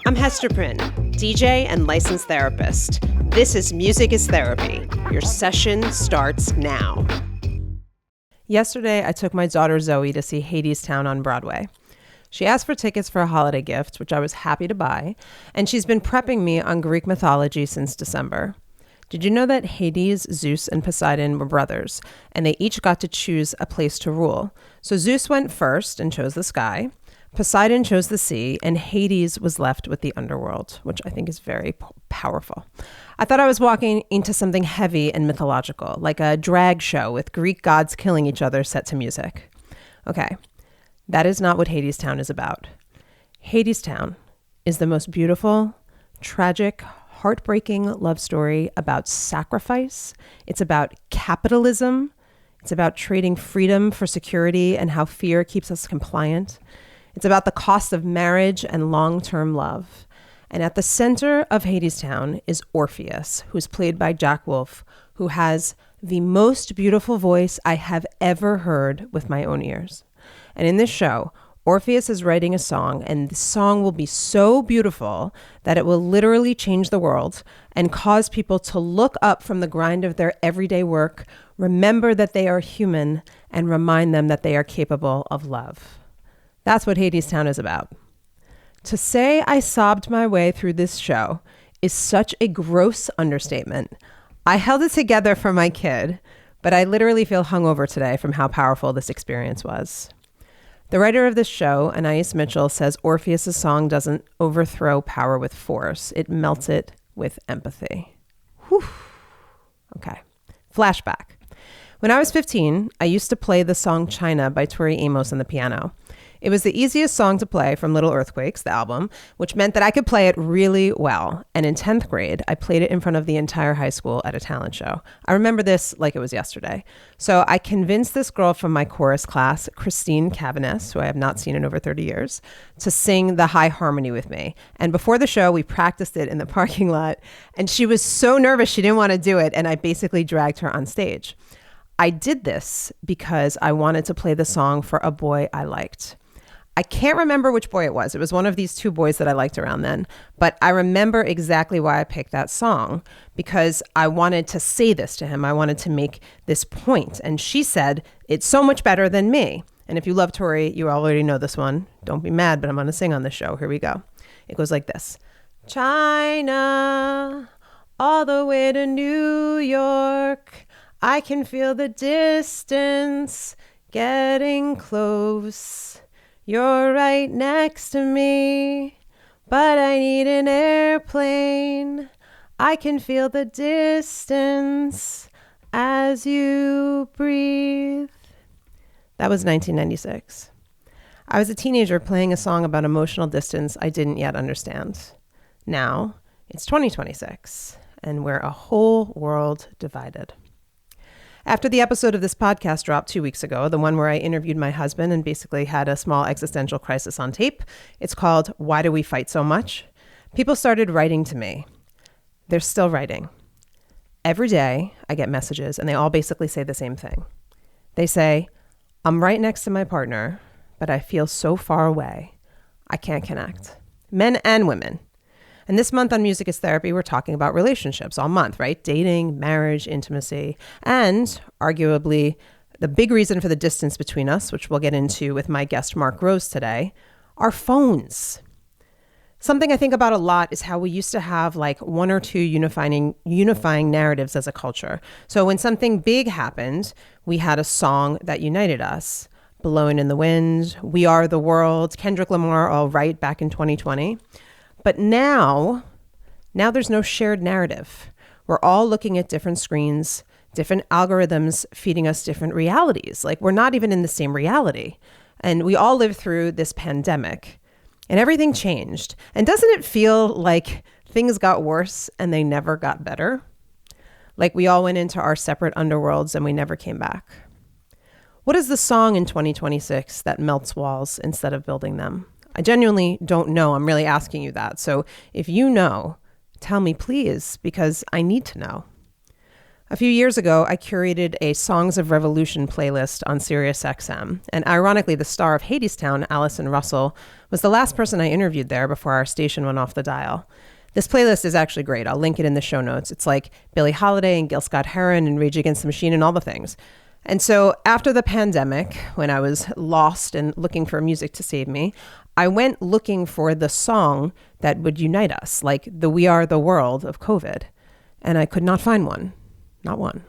I'm Hesta, DJ and licensed therapist. This is Music is Therapy. Your session starts now. Yesterday, I took my daughter Zoe to see Hadestown on Broadway. She asked for tickets for a holiday gift, which I was happy to buy, and she's been prepping me on Greek mythology since December. Did you know that Hades, Zeus, and Poseidon were brothers, and they each got to choose a place to rule? So Zeus went first and chose the sky, Poseidon chose the sea, and Hades was left with the underworld, which I think is very powerful. I thought I was walking into something heavy and mythological, like a drag show with Greek gods killing each other set to music. Okay, that is not what Hadestown is about. Hadestown is the most beautiful, tragic, heartbreaking love story about sacrifice. It's about capitalism. It's about trading freedom for security and how fear keeps us compliant. It's about the cost of marriage and long-term love. And at the center of Hadestown is Orpheus, who's played by Jack Wolf, who has the most beautiful voice I have ever heard with my own ears. And in this show, Orpheus is writing a song, and the song will be so beautiful that it will literally change the world and cause people to look up from the grind of their everyday work, remember that they are human, and remind them that they are capable of love. That's what Hadestown is about. To say I sobbed my way through this show is such a gross understatement. I held it together for my kid, but I literally feel hungover today from how powerful this experience was. The writer of this show, Anais Mitchell, says Orpheus' song doesn't overthrow power with force. It melts it with empathy. Whew. Okay. Flashback. When I was 15, I used to play the song China by Tori Amos on the piano. It was the easiest song to play from Little Earthquakes, the album, which meant that I could play it really well. And in 10th grade, I played it in front of the entire high school at a talent show. I remember this like it was yesterday. So I convinced this girl from my chorus class, Christine Cavanis, who I have not seen in over 30 years, to sing the high harmony with me. And before the show, we practiced it in the parking lot. And she was so nervous she didn't want to do it. And I basically dragged her on stage. I did this because I wanted to play the song for a boy I liked. I can't remember which boy it was. It was one of these two boys that I liked around then. But I remember exactly why I picked that song, because I wanted to say this to him. I wanted to make this point. And she said, it's so much better than me. And if you love Tori, you already know this one. Don't be mad, but I'm going to sing on the show. Here we go. It goes like this. China, all the way to New York. I can feel the distance getting close. You're right next to me, but I need an airplane. I can feel the distance as you breathe. That was 1996. I was a teenager playing a song about emotional distance I didn't yet understand. Now, it's 2026, and we're a whole world divided. After the episode of this podcast dropped 2 weeks ago, the one where I interviewed my husband and basically had a small existential crisis on tape, it's called Why Do We Fight So Much? People started writing to me. They're still writing. Every day I get messages and they all basically say the same thing. They say, I'm right next to my partner, but I feel so far away. I can't connect. Men and women. And this month on Music is Therapy, we're talking about relationships all month, right? Dating, marriage, intimacy, and arguably the big reason for the distance between us, which we'll get into with my guest Mark Rose today, are phones. Something I think about a lot is how we used to have like one or two unifying narratives as a culture. So when something big happened, we had a song that united us. Blowing in the Wind, We Are the World, Kendrick Lamar, All Right, back in 2020. But now there's no shared narrative. We're all looking at different screens, different algorithms feeding us different realities. Like we're not even in the same reality. And we all lived through this pandemic and everything changed. And doesn't it feel like things got worse and they never got better? Like we all went into our separate underworlds and we never came back. What is the song in 2026 that melts walls instead of building them? I genuinely don't know. I'm really asking you that. So if you know, tell me please, because I need to know. A few years ago, I curated a Songs of Revolution playlist on SiriusXM, and ironically, the star of Hadestown, Allison Russell, was the last person I interviewed there before our station went off the dial. This playlist is actually great. I'll link it in the show notes. It's like Billie Holiday and Gil Scott-Heron and Rage Against the Machine and all the things. And so after the pandemic, when I was lost and looking for music to save me, I went looking for the song that would unite us, like the We Are the World of COVID. And I could not find one. Not one.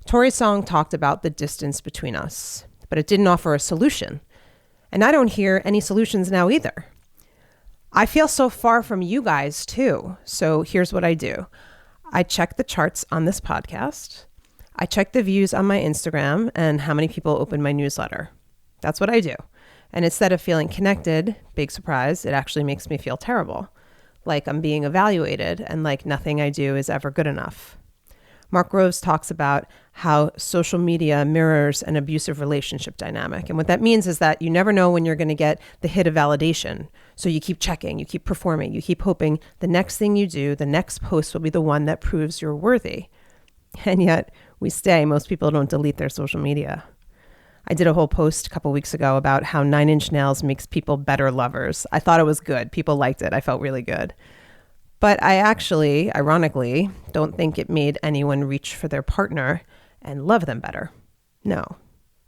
Tori's song talked about the distance between us, but it didn't offer a solution. And I don't hear any solutions now either. I feel so far from you guys too. So here's what I do. I check the charts on this podcast. I check the views on my Instagram and how many people open my newsletter. That's what I do. And instead of feeling connected, big surprise, it actually makes me feel terrible. Like I'm being evaluated and like nothing I do is ever good enough. Mark Groves talks about how social media mirrors an abusive relationship dynamic. And what that means is that you never know when you're going to get the hit of validation. So you keep checking, you keep performing, you keep hoping the next thing you do, the next post will be the one that proves you're worthy. And yet we stay. Most people don't delete their social media. I did a whole post a couple weeks ago about how 9 Inch Nails makes people better lovers. I thought it was good. People liked it. I felt really good. But I actually, ironically, don't think it made anyone reach for their partner and love them better. No,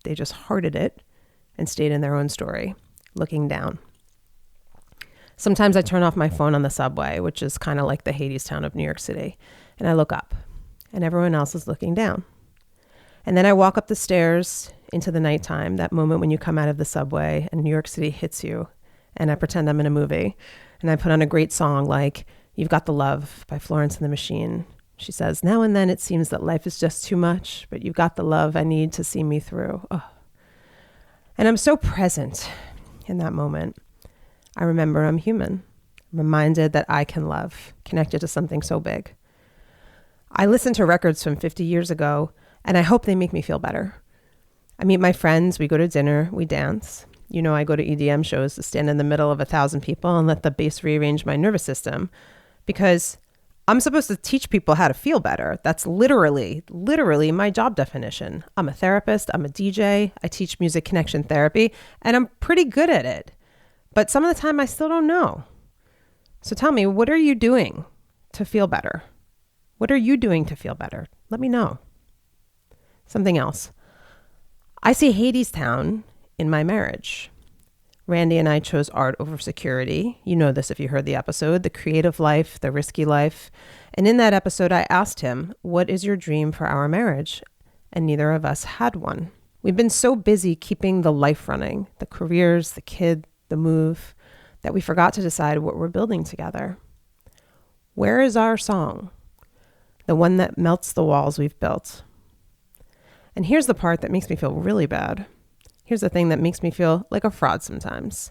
they just hearted it and stayed in their own story, looking down. Sometimes I turn off my phone on the subway, which is kind of like the Hadestown of New York City, and I look up, and everyone else is looking down. And then I walk up the stairs into the nighttime, that moment when you come out of the subway and New York City hits you, and I pretend I'm in a movie, and I put on a great song like You've Got the Love by Florence and the Machine. She says, now and then it seems that life is just too much, but you've got the love I need to see me through. Oh. And I'm so present in that moment. I remember I'm human, reminded that I can love, connected to something so big. I listen to records from 50 years ago, and I hope they make me feel better. I meet my friends, we go to dinner, we dance. You know, I go to EDM shows to stand in the middle of 1,000 people and let the bass rearrange my nervous system because I'm supposed to teach people how to feel better. That's literally my job definition. I'm a therapist, I'm a DJ, I teach music connection therapy, and I'm pretty good at it. But some of the time I still don't know. So tell me, what are you doing to feel better? What are you doing to feel better? Let me know. Something else. I see Hadestown in my marriage. Randy and I chose art over security. You know this if you heard the episode, the creative life, the risky life. And in that episode, I asked him, what is your dream for our marriage? And neither of us had one. We've been so busy keeping the life running, the careers, the kid, the move, that we forgot to decide what we're building together. Where is our song? The one that melts the walls we've built. And here's the part that makes me feel really bad. Here's the thing that makes me feel like a fraud sometimes.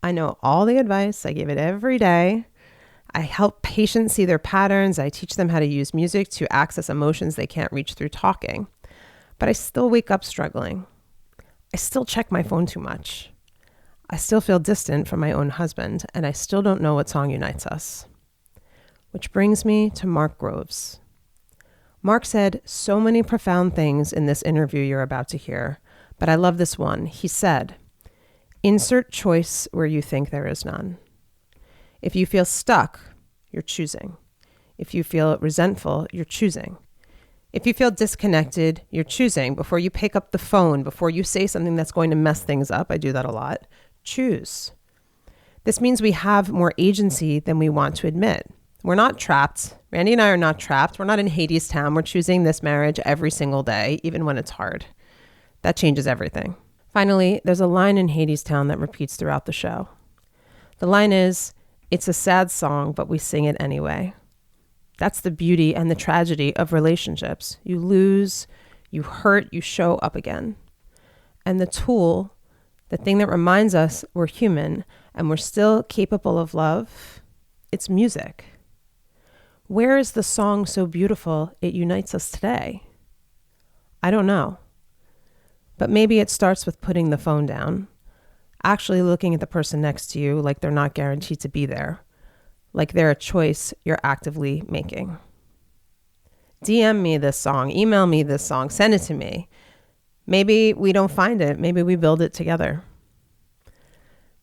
I know all the advice. I give it every day. I help patients see their patterns. I teach them how to use music to access emotions they can't reach through talking. But I still wake up struggling. I still check my phone too much. I still feel distant from my own husband, and I still don't know what song unites us. Which brings me to Mark Groves. Mark said so many profound things in this interview you're about to hear, but I love this one. He said, insert choice where you think there is none. If you feel stuck, you're choosing. If you feel resentful, you're choosing. If you feel disconnected, you're choosing. Before you pick up the phone, before you say something that's going to mess things up, I do that a lot, choose. This means we have more agency than we want to admit. We're not trapped. Randy and I are not trapped. We're not in Hadestown. We're choosing this marriage every single day, even when it's hard. That changes everything. Finally, there's a line in Hadestown that repeats throughout the show. The line is, it's a sad song, but we sing it anyway. That's the beauty and the tragedy of relationships. You lose, you hurt, you show up again. And the tool, the thing that reminds us we're human and we're still capable of love, it's music. Where is the song so beautiful it unites us today? I don't know. But maybe it starts with putting the phone down, actually looking at the person next to you like they're not guaranteed to be there, like they're a choice you're actively making. DM me this song, email me this song, send it to me. Maybe we don't find it. Maybe we build it together.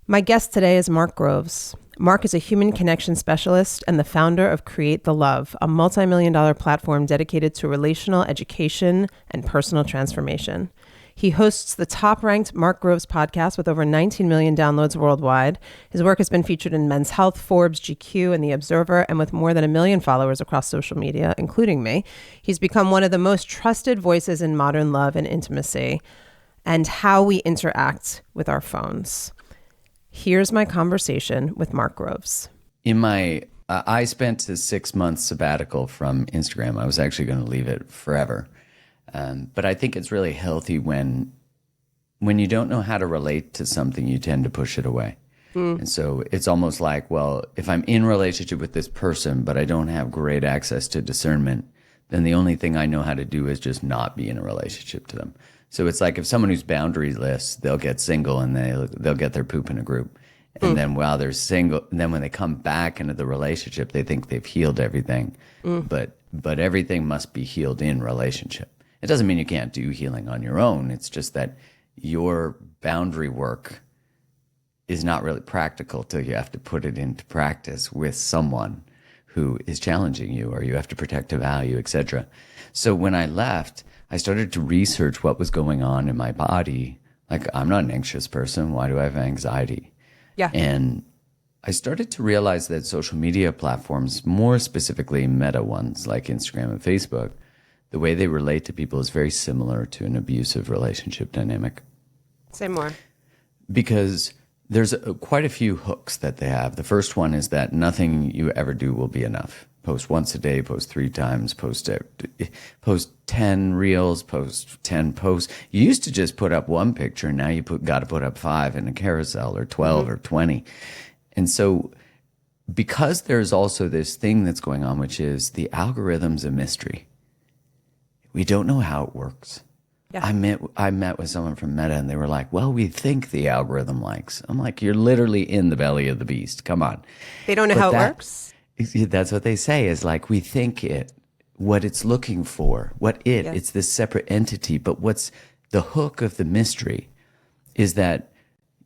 My guest today is Mark Groves. Mark is a human connection specialist and the founder of Create the Love, a multi-million-dollar platform dedicated to relational education and personal transformation. He hosts the top-ranked Mark Groves podcast with over 19 million downloads worldwide. His work has been featured in Men's Health, Forbes, GQ, and The Observer, and with more than 1 million followers across social media, including me. He's become one of the most trusted voices in modern love and intimacy and how we interact with our phones. Here's my conversation with Mark Groves. I spent a 6-month sabbatical from Instagram. I was actually going to leave it forever. But I think it's really healthy when you don't know how to relate to something, you tend to push it away. And so it's almost like, well, if I'm in relationship with this person, but I don't have great access to discernment, then the only thing I know how to do is just not be in a relationship to them. So it's like if someone who's boundaryless, they'll get single and they'll get their poop in a group. And then while they're single, and then when they come back into the relationship, they think they've healed everything. But everything must be healed in relationship. It doesn't mean you can't do healing on your own. It's just that your boundary work is not really practical till you have to put it into practice with someone who is challenging you, or you have to protect a value, etc. So when I left, I started to research what was going on in my body. Like, I'm not an anxious person. Why do I have anxiety? Yeah. And I started to realize that social media platforms, more specifically meta ones like Instagram and Facebook, the way they relate to people is very similar to an abusive relationship dynamic. Say more. Because there's quite a few hooks that they have. The first one is that nothing you ever do will be enough. Post once a day, post 3 times, post 10 reels, post 10 posts. You used to just put up 1 picture, now you got to put up 5 in a carousel, or 12 or 20. And so because there's also this thing that's going on, which is the algorithm's a mystery. We don't know how it works. Yeah. I met with someone from Meta and they were like, well, we think the algorithm likes. I'm like, you're literally in the belly of the beast. Come on. They don't know how it works? That's what they say, is like, we think what it's looking for, it's this separate entity. But what's the hook of the mystery is that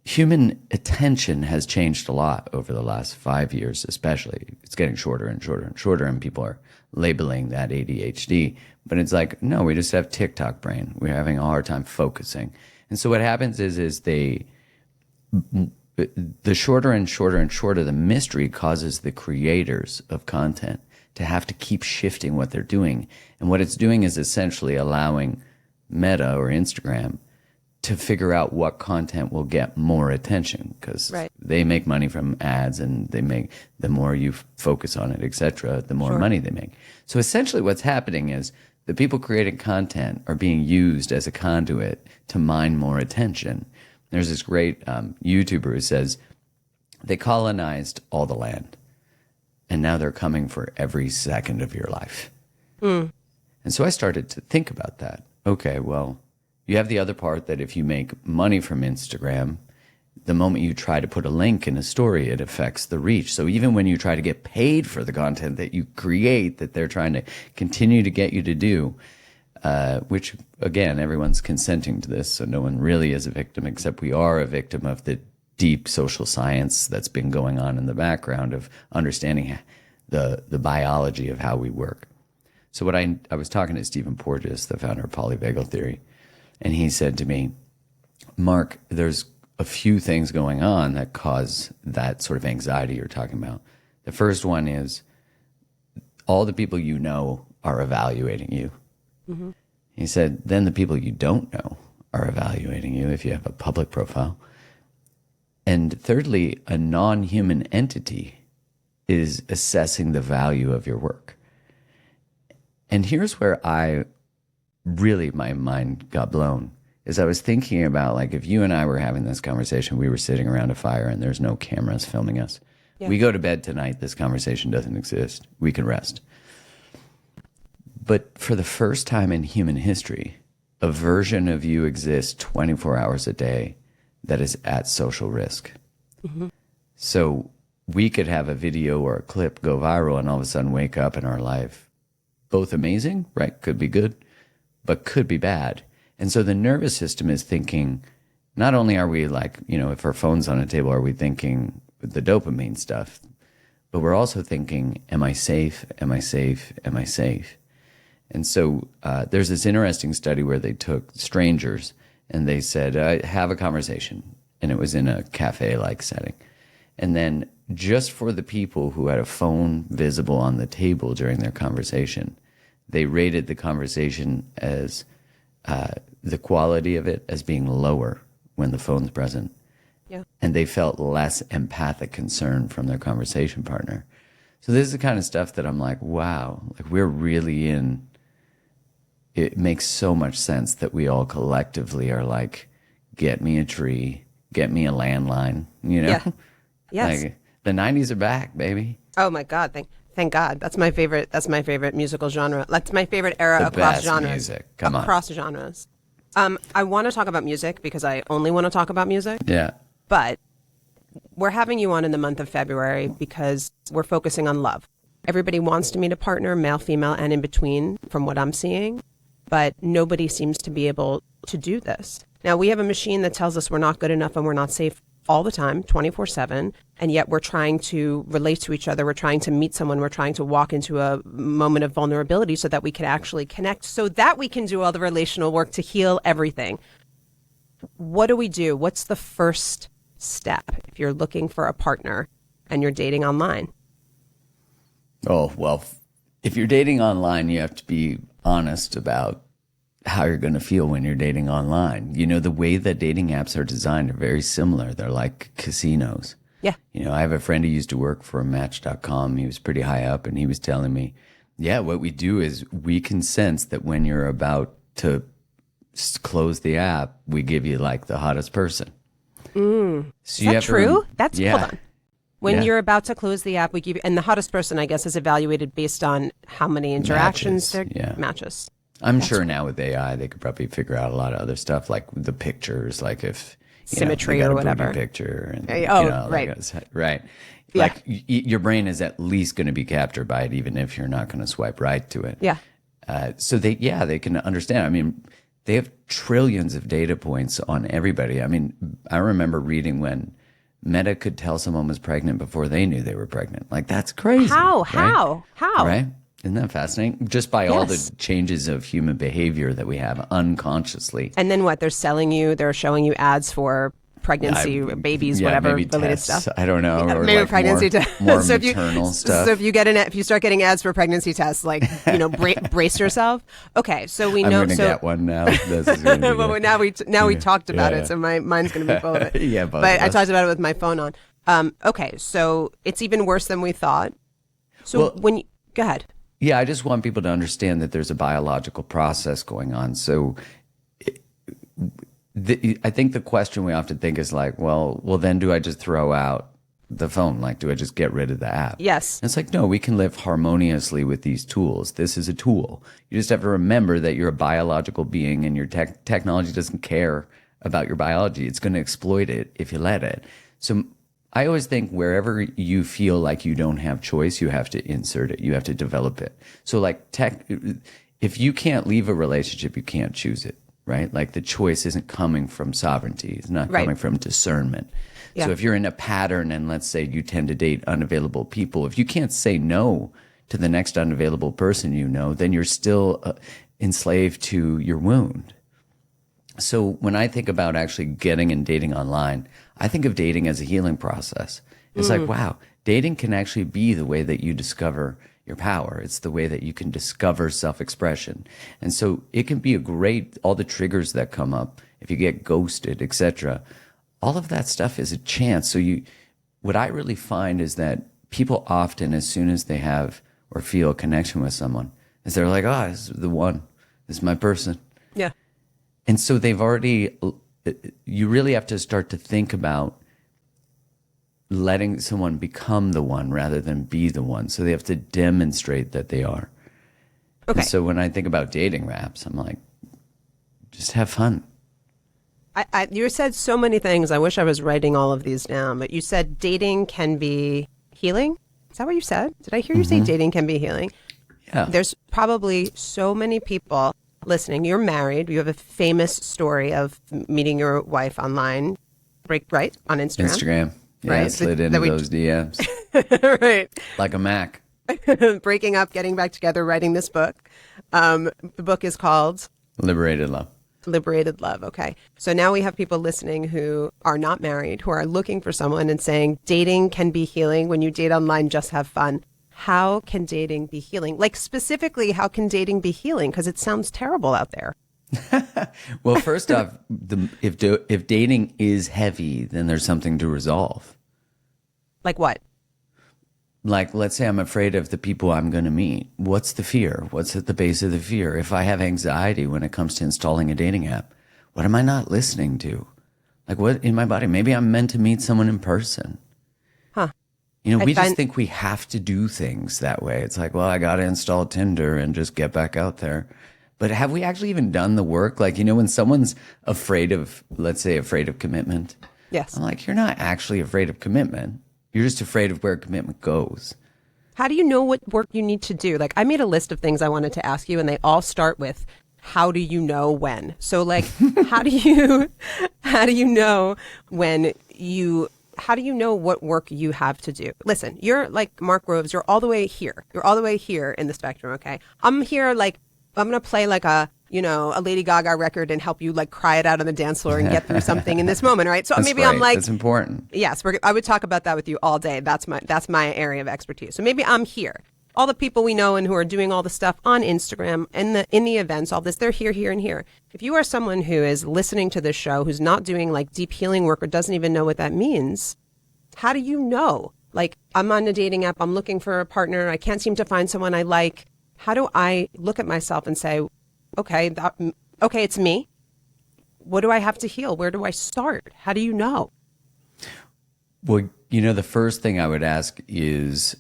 human attention has changed a lot over the last 5 years, especially. It's getting shorter and shorter and shorter, and people are labeling that ADHD. But it's like, no, we just have TikTok brain. We're having a hard time focusing. And so what happens is the shorter and shorter and shorter the mystery causes the creators of content to have to keep shifting what they're doing. And what it's doing is essentially allowing Meta or Instagram to figure out what content will get more attention, because they make money from ads, and the more you focus on it, etc., the more money they make. So essentially what's happening is the people creating content are being used as a conduit to mine more attention. There's this great YouTuber who says they colonized all the land, and now they're coming for every second of your life. And so I started to think about that. Okay, well, you have the other part that if you make money from Instagram, the moment you try to put a link in a story, it affects the reach. So even when you try to get paid for the content that you create, that they're trying to continue to get you to do, which, again, everyone's consenting to this, so no one really is a victim, except we are a victim of the deep social science that's been going on in the background of understanding the biology of how we work. So what I was talking to Stephen Porges, the founder of polyvagal theory, and he said to me, Mark, there's a few things going on that cause that sort of anxiety you're talking about. The first one is all the people you know are evaluating you. Mm-hmm. He said, then the people you don't know are evaluating you if you have a public profile. And thirdly, a non-human entity is assessing the value of your work. And here's where my mind got blown, is I was thinking about, like, if you and I were having this conversation, we were sitting around a fire and there's no cameras filming us. Yeah. We go to bed tonight, this conversation doesn't exist. We can rest. But for the first time in human history, a version of you exists 24 hours a day that is at social risk. Mm-hmm. So we could have a video or a clip go viral and all of a sudden wake up and our life both amazing, right? Could be good, but could be bad. And so the nervous system is thinking, not only are we like, if our phone's on a table, are we thinking the dopamine stuff, but we're also thinking, am I safe? Am I safe? Am I safe? And so there's this interesting study where they took strangers and they said, have a conversation. And it was in a cafe-like setting. And then just for the people who had a phone visible on the table during their conversation, they rated the conversation as the quality of it as being lower when the phone's present. Yeah. And they felt less empathic concern from their conversation partner. So this is the kind of stuff that I'm like, wow, like we're really in. It makes so much sense that we all collectively are like, get me a tree, get me a landline, Yeah. Yes. Like, the 90s are back, baby. Oh my God. Thank God. That's my favorite musical genre. That's my favorite era The across best genres. music. Come on. Across genres. I want to talk about music because I only want to talk about music. Yeah. But we're having you on in the month of February because we're focusing on love. Everybody wants to meet a partner, male, female, and in between, from what I'm seeing. But nobody seems to be able to do this. Now, we have a machine that tells us we're not good enough and we're not safe all the time, 24/7, and yet we're trying to relate to each other. We're trying to meet someone. We're trying to walk into a moment of vulnerability so that we can actually connect, so that we can do all the relational work to heal everything. What do we do? What's the first step if you're looking for a partner and you're dating online? Oh, well, if you're dating online, you have to be honest about how you're going to feel when you're dating online. The way that dating apps are designed are very similar. They're like casinos. Yeah. I have a friend who used to work for Match.com. He was pretty high up, and he was telling me, yeah, what we do is we can sense that when you're about to close the app, we give you like the hottest person. So is that true? Hold on. When you're about to close the app, we give you, and the hottest person, I guess, is evaluated based on how many interactions matches. I'm sure now with AI, they could probably figure out a lot of other stuff, like the pictures, like if symmetry or whatever picture. And, right. Right. Yeah. Like your brain is at least going to be captured by it, even if you're not going to swipe right to it. Yeah. So they can understand. I mean, they have trillions of data points on everybody. I mean, I remember reading when Meta could tell someone was pregnant before they knew they were pregnant. Like, that's crazy. How? Right? Isn't that fascinating? Just by all the changes of human behavior that we have unconsciously. And then what? They're showing you ads for pregnancy, babies, whatever related tests, stuff. I don't know. Or maybe like pregnancy tests. More maternal stuff. So if you start getting ads for pregnancy tests, like, brace yourself. Okay, so we know. I'm going to get one now. This is gonna be well, now we talked about it, so my mind's going to be full of it. Yeah, but I talked about it with my phone on. Okay, so it's even worse than we thought. So go ahead. Yeah, I just want people to understand that there's a biological process going on. So I think the question we often think is like, well, then do I just throw out the phone? Like, do I just get rid of the app? Yes. And it's like, no, we can live harmoniously with these tools. This is a tool. You just have to remember that you're a biological being and your technology doesn't care about your biology. It's going to exploit it if you let it. So I always think wherever you feel like you don't have choice, you have to insert it. You have to develop it. So like if you can't leave a relationship, you can't choose it, right? Like the choice isn't coming from sovereignty. It's not coming from discernment. Yeah. So if you're in a pattern and let's say you tend to date unavailable people, if you can't say no to the next unavailable person then you're still enslaved to your wound. So when I think about actually getting and dating online, I think of dating as a healing process. It's like, wow, dating can actually be the way that you discover your power. It's the way that you can discover self-expression. And so it can be all the triggers that come up, if you get ghosted, etc. All of that stuff is a chance. So what I really find is that people often, as soon as they have or feel a connection with someone, is they're like, oh, this is the one. This is my person. Yeah. And so you really have to start to think about letting someone become the one rather than be the one. So they have to demonstrate that they are. Okay. And so when I think about dating apps, I'm like, just have fun. You said so many things. I wish I was writing all of these down, but you said dating can be healing. Is that what you said? Did I hear you say dating can be healing? Yeah. There's probably so many people listening. You're married. You have a famous story of meeting your wife online, right? On Instagram. Instagram. Yeah, Right. slid into those DMs. Right. Like a Mac. Breaking up, getting back together, writing this book. The book is called Liberated Love. Liberated Love. Okay. So now we have people listening who are not married, who are looking for someone and saying dating can be healing. When you date online, just have fun. How can dating be healing? Like specifically, how can dating be healing? Because it sounds terrible out there. Well, first off, if dating is heavy, then there's something to resolve. Like what? Like, let's say I'm afraid of the people I'm going to meet. What's the fear? What's at the base of the fear? If I have anxiety when it comes to installing a dating app, what am I not listening to? Like, what in my body? Maybe I'm meant to meet someone in person. Huh. You know, we just think we have to do things that way. It's like, well, I got to install Tinder and just get back out there. But have we actually even done the work? Like, you know, when someone's afraid of, let's say, afraid of commitment. Yes. I'm like, you're not actually afraid of commitment. You're just afraid of where commitment goes. How do you know what work you need to do? Like, I made a list of things I wanted to ask you, and they all start with, how do you know when? So, like, how do you know how do you know what work you have to do? Listen, you're like Mark Groves. You're all the way here. You're all the way here in the spectrum, okay? I'm here, like, I'm going to play like a Lady Gaga record and help you like cry it out on the dance floor and get through something in this moment, right? So That's maybe great. I'm like, that's important. Yes, I would talk about that with you all day. That's my area of expertise. So maybe I'm here. All the people we know and who are doing all the stuff on Instagram and in the events, all this, they're here, here, and here. If you are someone who is listening to this show, who's not doing like deep healing work or doesn't even know what that means, how do you know? Like, I'm on a dating app, I'm looking for a partner, I can't seem to find someone I like. How do I look at myself and say, okay, it's me. What do I have to heal? Where do I start? How do you know? Well, you know, the first thing I would ask is,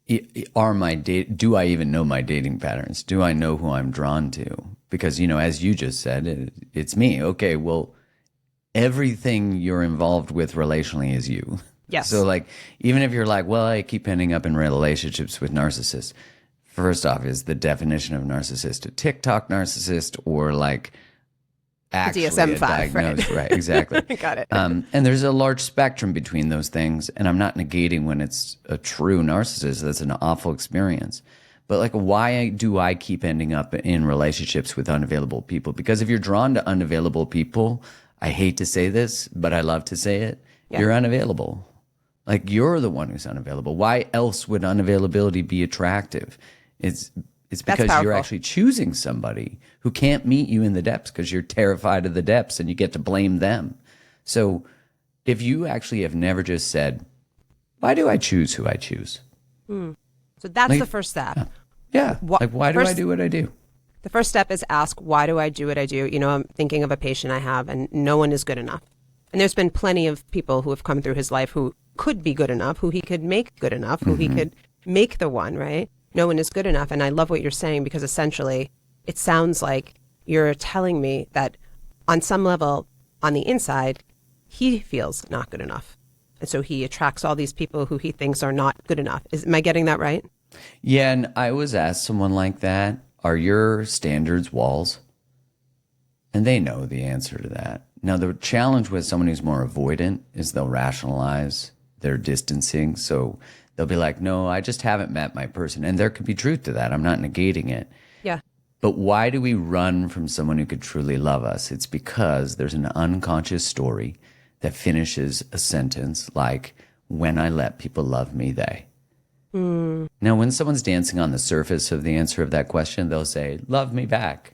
do I even know my dating patterns? Do I know who I'm drawn to? Because, you know, as you just said, it's me. Okay, well, everything you're involved with relationally is you. Yes. So, like, even if you're like, well, I keep ending up in relationships with narcissists. First off, is the definition of narcissist a TikTok narcissist or like actually DSM-5, diagnosed? Right, exactly. Got it. And there's a large spectrum between those things. And I'm not negating when it's a true narcissist. That's an awful experience. But like, why do I keep ending up in relationships with unavailable people? Because if you're drawn to unavailable people, I hate to say this, but I love to say it, You're unavailable. Like, you're the one who's unavailable. Why else would unavailability be attractive? It's because you're actually choosing somebody who can't meet you in the depths because you're terrified of the depths and you get to blame them. So if you actually have never just said, why do I choose who I choose? So that's the first step. Yeah. Like, why do I do what I do? The first step is ask, why do I do what I do? You know, I'm thinking of a patient I have and no one is good enough. And there's been plenty of people who have come through his life who could be good enough, who he could make good enough, who he could make the one, right? No one is good enough. And I love what you're saying because essentially it sounds like you're telling me that on some level on the inside, he feels not good enough. And so he attracts all these people who he thinks are not good enough. Am I getting that right? Yeah. And I was asked someone like that, are your standards walls? And they know the answer to that. Now, the challenge with someone who's more avoidant is they'll rationalize their distancing. So they'll be like, no, I just haven't met my person. And there could be truth to that. I'm not negating it. Yeah. But why do we run from someone who could truly love us? It's because there's an unconscious story that finishes a sentence like, when I let people love me, they. Now, when someone's dancing on the surface of the answer of that question, they'll say, love me back.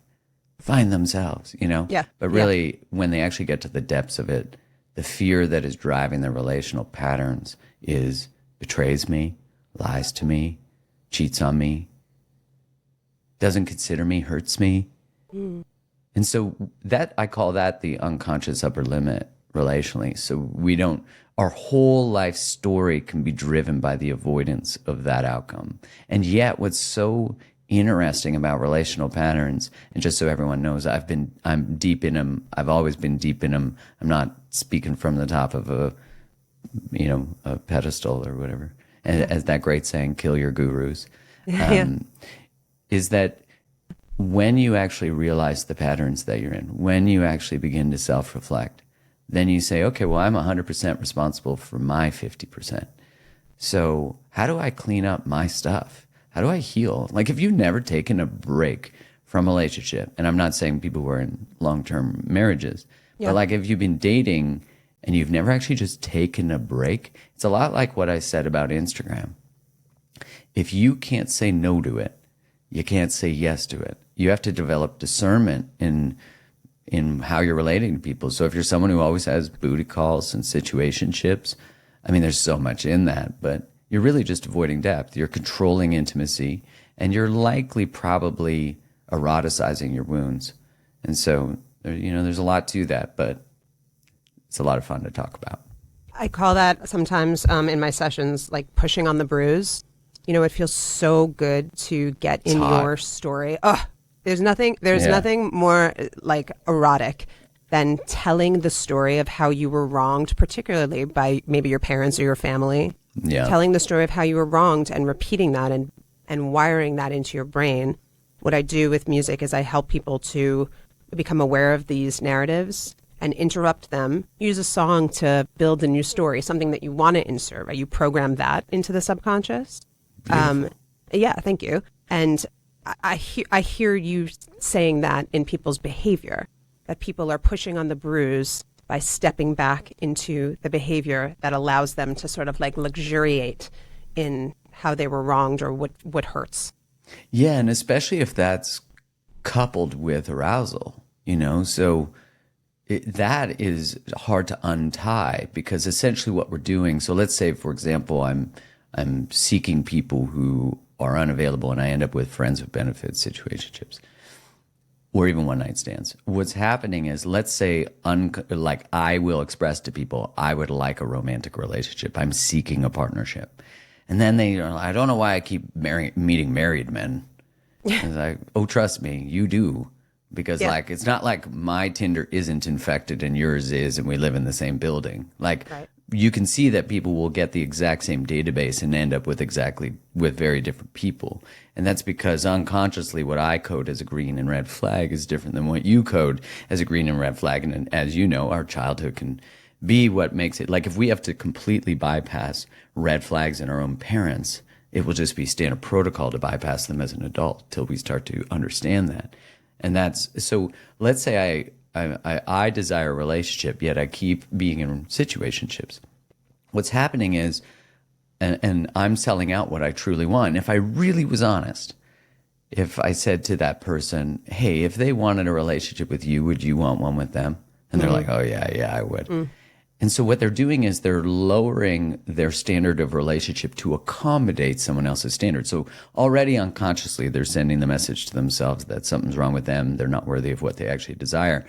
Find themselves, you know? Yeah. But really, when they actually get to the depths of it, the fear that is driving their relational patterns is betrays me, lies to me, cheats on me, doesn't consider me, hurts me. And so that, I call that the unconscious upper limit relationally. So our whole life story can be driven by the avoidance of that outcome. And yet what's so interesting about relational patterns, and just so everyone knows, I'm deep in them. I've always been deep in them. I'm not speaking from the top of a pedestal or whatever. And as that great saying, kill your gurus. is that when you actually realize the patterns that you're in, when you actually begin to self-reflect, then you say, okay, well, I'm 100% responsible for my 50%. So how do I clean up my stuff? How do I heal? Like, if you've never taken a break from a relationship, and I'm not saying people who are in long-term marriages, but like if you've been dating and you've never actually just taken a break, it's a lot like what I said about Instagram. If you can't say no to it, you can't say yes to it. You have to develop discernment in how you're relating to people. So if you're someone who always has booty calls and situationships, I mean, there's so much in that, but you're really just avoiding depth. You're controlling intimacy, and you're likely probably eroticizing your wounds. And so, there's a lot to that, but it's a lot of fun to talk about. I call that sometimes in my sessions like pushing on the bruise. It feels so good to get in your story. Oh, there's nothing more like erotic than telling the story of how you were wronged, particularly by maybe your parents or your family. Yeah. Telling the story of how you were wronged and repeating that and wiring that into your brain. What I do with music is I help people to become aware of these narratives and interrupt them. Use a song to build a new story, something that you want to insert, right? You program that into the subconscious. Yeah, thank you. And I hear you saying that in people's behavior, that people are pushing on the bruise by stepping back into the behavior that allows them to sort of like luxuriate in how they were wronged or what hurts. Yeah, and especially if that's coupled with arousal, so that is hard to untie, because essentially what we're doing, so let's say, for example, I'm seeking people who are unavailable and I end up with friends with benefits situationships or even one night stands. What's happening is, let's say, like I will express to people, I would like a romantic relationship. I'm seeking a partnership. And then I don't know why I keep meeting married men. It's like, oh, trust me, you do. Because it's not like my Tinder isn't infected and yours is, and we live in the same building. Like, right. You can see that people will get the exact same database and end up with very different people. And that's because unconsciously what I code as a green and red flag is different than what you code as a green and red flag. And as you know, our childhood can be what makes it. Like, if we have to completely bypass red flags in our own parents, it will just be standard protocol to bypass them as an adult till we start to understand that. And that's, so let's say I desire a relationship, yet I keep being in situationships. What's happening is, and I'm selling out what I truly want. If I really was honest, if I said to that person, hey, if they wanted a relationship with you, would you want one with them? And they're like, oh, yeah, I would. Mm. And so what they're doing is they're lowering their standard of relationship to accommodate someone else's standard. So already unconsciously, they're sending the message to themselves that something's wrong with them. They're not worthy of what they actually desire.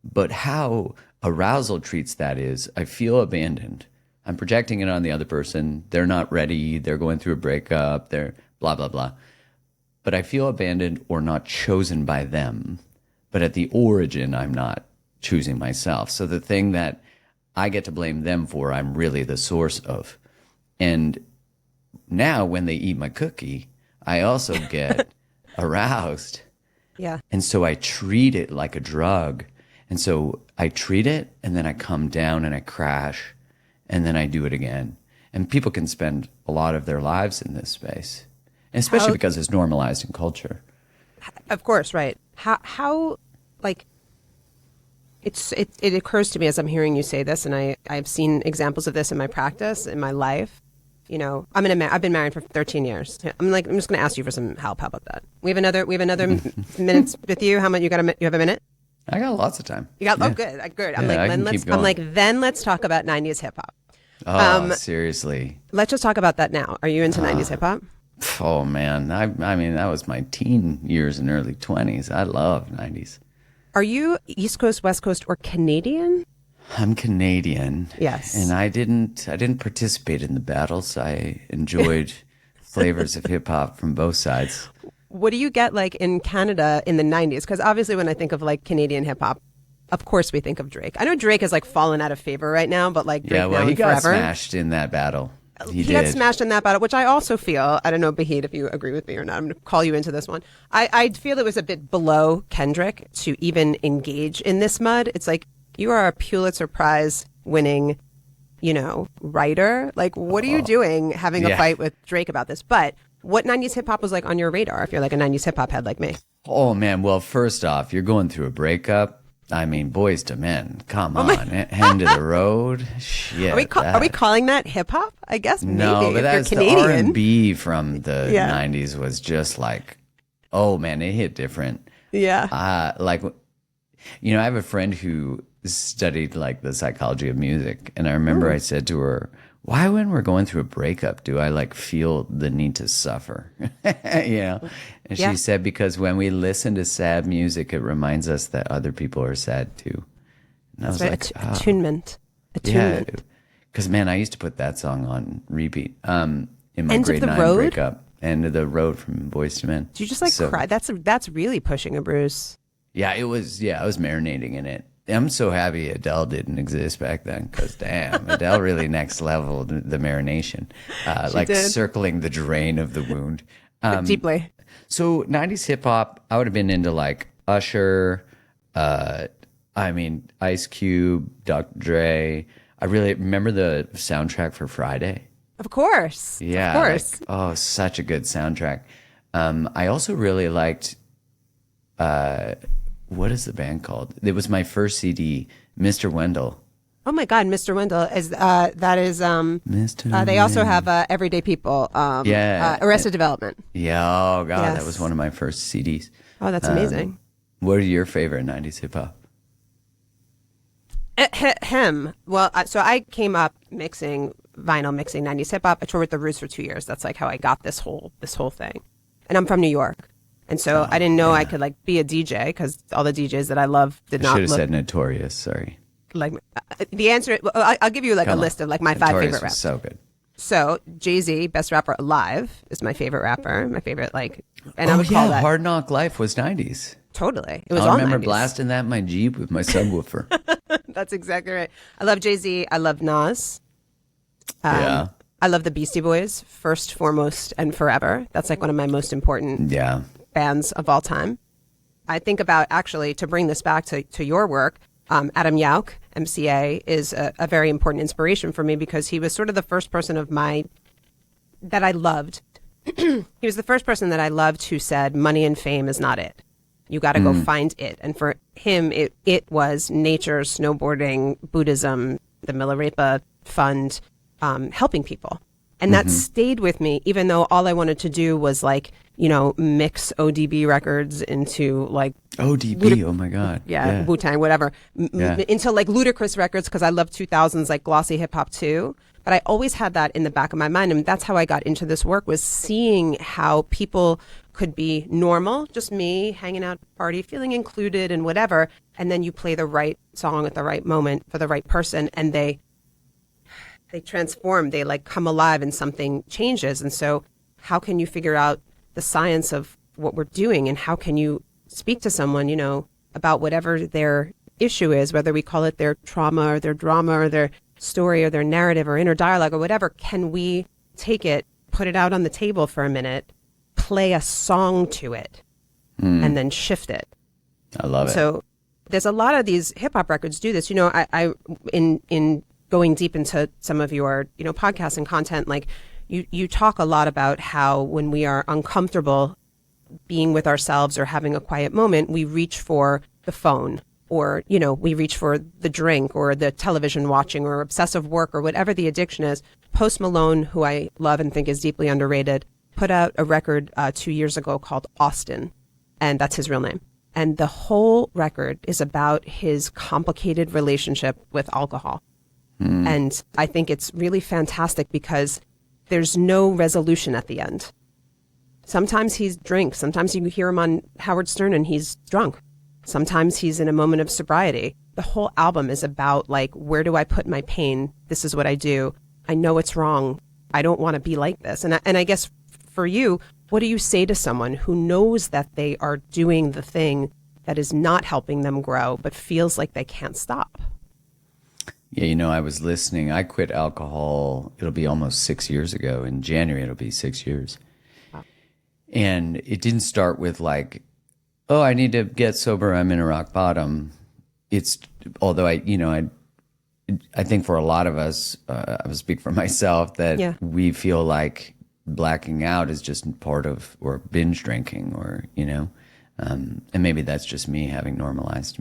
But how arousal treats that is, I feel abandoned. I'm projecting it on the other person. They're not ready. They're going through a breakup. They're blah, blah, blah. But I feel abandoned or not chosen by them. But at the origin, I'm not choosing myself. So the thing that I get to blame them for, I'm really the source of. And now when they eat my cookie, I also get aroused. Yeah. And so I treat it like a drug. And so I treat it, and then I come down and I crash, and then I do it again. And people can spend a lot of their lives in this space, and especially because it's normalized in culture. Of course, right. How like, it occurs to me as I'm hearing you say this, and I've seen examples of this in my practice, in my life. I've been married for 13 years. I'm just going to ask you for some help. How about that? We have another minutes with you. How much you have a minute? I got lots of time. You got good. Then let's talk about 90s hip hop. Oh, seriously. Let's just talk about that now. Are you into 90s hip hop? Oh man, I mean that was my teen years and early 20s. I love 90s. Are you East Coast, West Coast, or Canadian? I'm Canadian. Yes. And I didn't participate in the battles. I enjoyed flavors of hip hop from both sides. What do you get like in Canada in the 90s? Because obviously when I think of like Canadian hip hop, of course we think of Drake. I know Drake has like fallen out of favor right now, but like Drake he got forever. Smashed in that battle. He got did. smashed in that battle, which I also feel, I don't know, Bahid, if you agree with me or not. I'm going to call you into this one. I feel it was a bit below Kendrick to even engage in this mud. It's like, you are a Pulitzer Prize winning, writer. Like, what are you doing having a fight with Drake about this? But what 90s hip hop was like on your radar if you're like a 90s hip hop head like me? Oh, man. Well, first off, you're going through a breakup. I mean, Boys to Men. Come on. End of the road. Shit. Are we calling that hip hop? I guess maybe. No, but if that's you're the Canadian. R&B from the 90s was just like, oh, man, it hit different. Yeah. I have a friend who studied like the psychology of music. And I remember I said to her, why when we're going through a breakup do I like feel the need to suffer? And she said, because when we listen to sad music, it reminds us that other people are sad too. And I was like, attunement. Yeah. Because, man, I used to put that song on repeat in my End of grade the 9 Road? breakup. End of the Road from Boys to Men. Do you just like cry? That's really pushing a Bruce. Yeah, it was. Yeah, I was marinating in it. I'm so happy Adele didn't exist back then because, damn, Adele really next level the marination, like did. circling the drain of the wound. Deeply. So 90s hip hop, I would have been into like Usher, Ice Cube, Dr. Dre. I really remember the soundtrack for Friday. Of course. Yeah. Of course. Such a good soundtrack. I also really liked, what is the band called? It was my first CD, Mr. Wendell. Oh my God, Mr. Wendell is Mr. They also have Everyday People. Arrested Development. Yeah. Oh God, Yes. that was one of my first CDs. Oh, that's amazing. What are your favorite 90s hip hop? Him. Well, so I came up mixing 90s hip hop. I toured with the Roots for 2 years. That's like how I got this whole thing. And I'm from New York. And so I didn't know I could like be a DJ because all the DJs that I love did I not should have look said Notorious. Sorry. like the answer. I'll give you like a list of like my 5 Notorious favorite was rappers. so good. So Jay-Z, best rapper alive, is my favorite rapper. My favorite and I would call that Hard Knock Life was 90s. totally. It was I all remember 90s. blasting that in my Jeep with my subwoofer. That's exactly right. I love Jay-Z. I love Nas. Yeah. I love the Beastie Boys, first, foremost, and forever. That's like one of my most important Yeah. bands of all time. I think about, actually, to bring this back to your work, Adam Yauch, MCA, is a very important inspiration for me because he was sort of the first person that I loved. He was the first person that I loved who said, money and fame is not it. You got to go find it. And for him, it was nature, snowboarding, Buddhism, the Milarepa Fund, helping people. And that stayed with me, even though all I wanted to do was mix ODB records into like ODB, oh my God. yeah. Wu-Tang, whatever, into like ludicrous records because I love 2000s like glossy hip hop too. But I always had that in the back of my mind, and that's how I got into this work, was seeing how people could be normal, just me hanging out at a party, feeling included and whatever, and then you play the right song at the right moment for the right person, and they transform, they like come alive and something changes. And so how can you figure out the science of what we're doing, and how can you speak to someone, about whatever their issue is, whether we call it their trauma or their drama or their story or their narrative or inner dialogue or whatever? Can we take it, put it out on the table for a minute, play a song to it, and then shift it? I love it. So there's a lot of these hip hop records do this. I in going deep into some of your, podcasts and content, like you talk a lot about how when we are uncomfortable being with ourselves or having a quiet moment, we reach for the phone, or, we reach for the drink or the television watching or obsessive work or whatever the addiction is. Post Malone, who I love and think is deeply underrated, put out a record 2 years ago called Austin, and that's his real name. And the whole record is about his complicated relationship with alcohol. And I think it's really fantastic because there's no resolution at the end. Sometimes he's drunk. Sometimes you hear him on Howard Stern and he's drunk. Sometimes he's in a moment of sobriety. The whole album is about like, where do I put my pain? This is what I do. I know it's wrong. I don't want to be like this. And I guess for you, what do you say to someone who knows that they are doing the thing that is not helping them grow, but feels like they can't stop? Yeah, you know, I was listening. I quit alcohol. It'll be almost 6 years ago. In January, it'll be 6 years. Wow. And it didn't start with like, oh, I need to get sober. I'm in a rock bottom. It's, although I think for a lot of us, I will speak for myself, that we feel like blacking out is just part of, or binge drinking, or, and maybe that's just me having normalized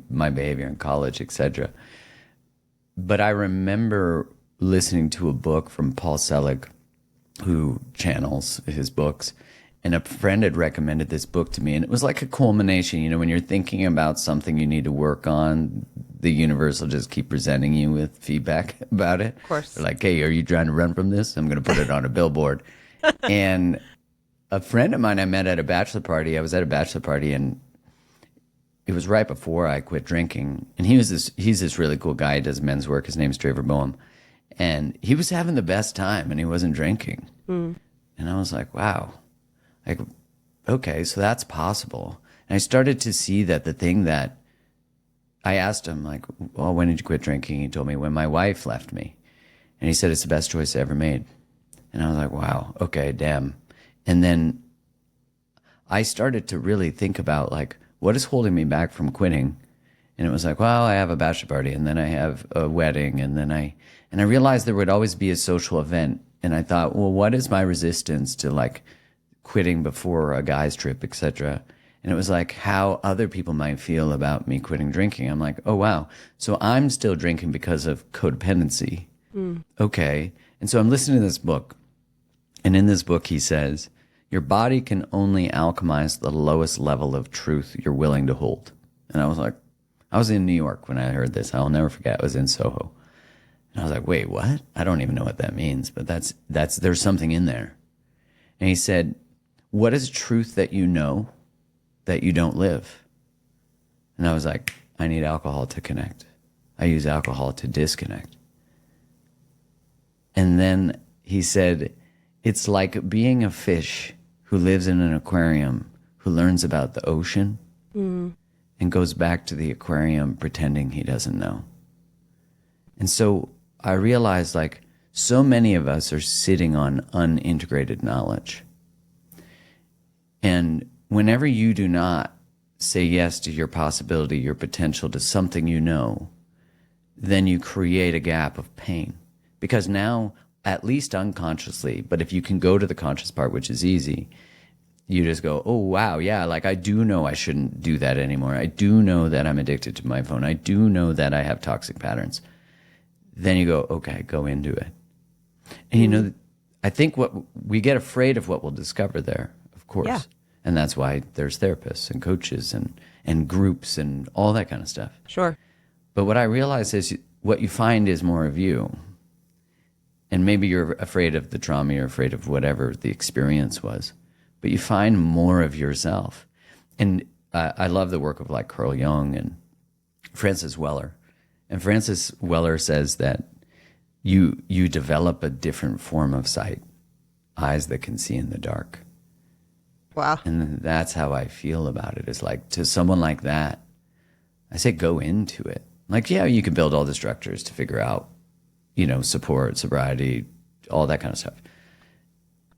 my behavior in college, etc. But I remember listening to a book from Paul Selig, who channels his books, and a friend had recommended this book to me, and it was like a culmination. When you're thinking about something you need to work on, the universe will just keep presenting you with feedback about it. Of course. They're like, hey, are you trying to run from this? I'm going to put it on a billboard. And a friend of mine I met at a bachelor party, I was at a bachelor party, and it was right before I quit drinking. And he's this really cool guy. He does men's work. His name's Traver Boehm. And he was having the best time, and he wasn't drinking. And I was like, wow. Like, okay, so that's possible. And I started to see that the thing that I asked him, like, well, when did you quit drinking? He told me, when my wife left me. And he said, it's the best choice I ever made. And I was like, wow, okay, damn. And then I started to really think about, like, what is holding me back from quitting? And it was like, well, I have a bachelor party, and then I have a wedding, and then I realized there would always be a social event. And I thought, well, what is my resistance to, like, quitting before a guy's trip, etc.? And it was like how other people might feel about me quitting drinking. I'm like, oh, wow. So I'm still drinking because of codependency. Okay. And so I'm listening to this book. And in this book, he says, your body can only alchemize the lowest level of truth you're willing to hold. And I was like, I was in New York when I heard this. I'll never forget. I was in Soho. And I was like, wait, what? I don't even know what that means, but there's something in there. And he said, what is truth that you know that you don't live? And I was like, I need alcohol to connect. I use alcohol to disconnect. And then he said, it's like being a fish who lives in an aquarium, who learns about the ocean and goes back to the aquarium pretending he doesn't know. And so I realized, like, so many of us are sitting on unintegrated knowledge. And whenever you do not say yes to your possibility, your potential, to something you know, then you create a gap of pain. Because now, at least unconsciously, but if you can go to the conscious part, which is easy, you just go, oh, wow, yeah, like I do know I shouldn't do that anymore. I do know that I'm addicted to my phone. I do know that I have toxic patterns. Then you go, okay, go into it. And I think what we get afraid of what we'll discover there, of course. Yeah. And that's why there's therapists and coaches and groups and all that kind of stuff. Sure. But what I realize is what you find is more of you. And maybe you're afraid of the trauma, you're afraid of whatever the experience was, but you find more of yourself. And I love the work of like Carl Jung and Francis Weller. And Francis Weller says that you develop a different form of sight, eyes that can see in the dark. Wow. And that's how I feel about it. It's like, to someone like that, I say go into it. Like, yeah, you can build all the structures to figure out, support, sobriety, all that kind of stuff.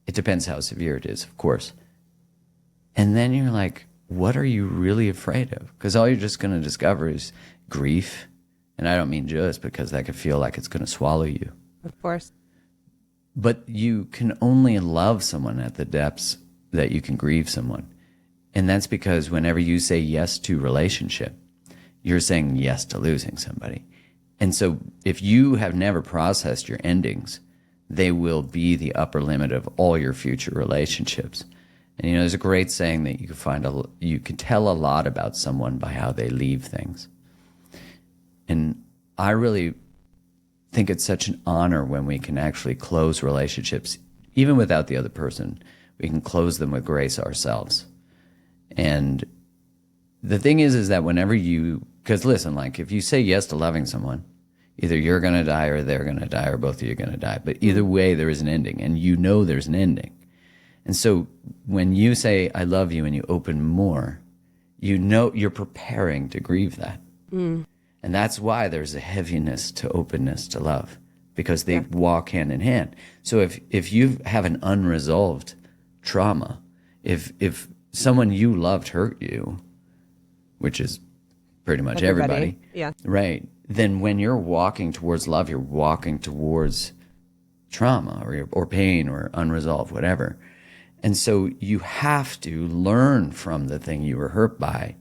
It depends how severe it is, of course. And then you're like, what are you really afraid of? Because all you're just going to discover is grief. And I don't mean just, because that could feel like it's going to swallow you. Of course. But you can only love someone at the depths that you can grieve someone. And that's because whenever you say yes to relationship, you're saying yes to losing somebody. And so if you have never processed your endings, they will be the upper limit of all your future relationships. And there's a great saying that you can tell a lot about someone by how they leave things. And I really think it's such an honor when we can actually close relationships, even without the other person. We can close them with grace ourselves. And the thing is that whenever because listen, like if you say yes to loving someone, either you're going to die or they're going to die or both of you are going to die. But either way, there is an ending, and there's an ending. And so when you say, I love you, and you open more, you're preparing to grieve that. And that's why there's a heaviness to openness to love, because they walk hand in hand. So if you have an unresolved trauma, if someone you loved hurt you, which is pretty much everybody, yeah, right, then when you're walking towards love, you're walking towards trauma or pain or unresolved, whatever. And so you have to learn from the thing you were hurt by,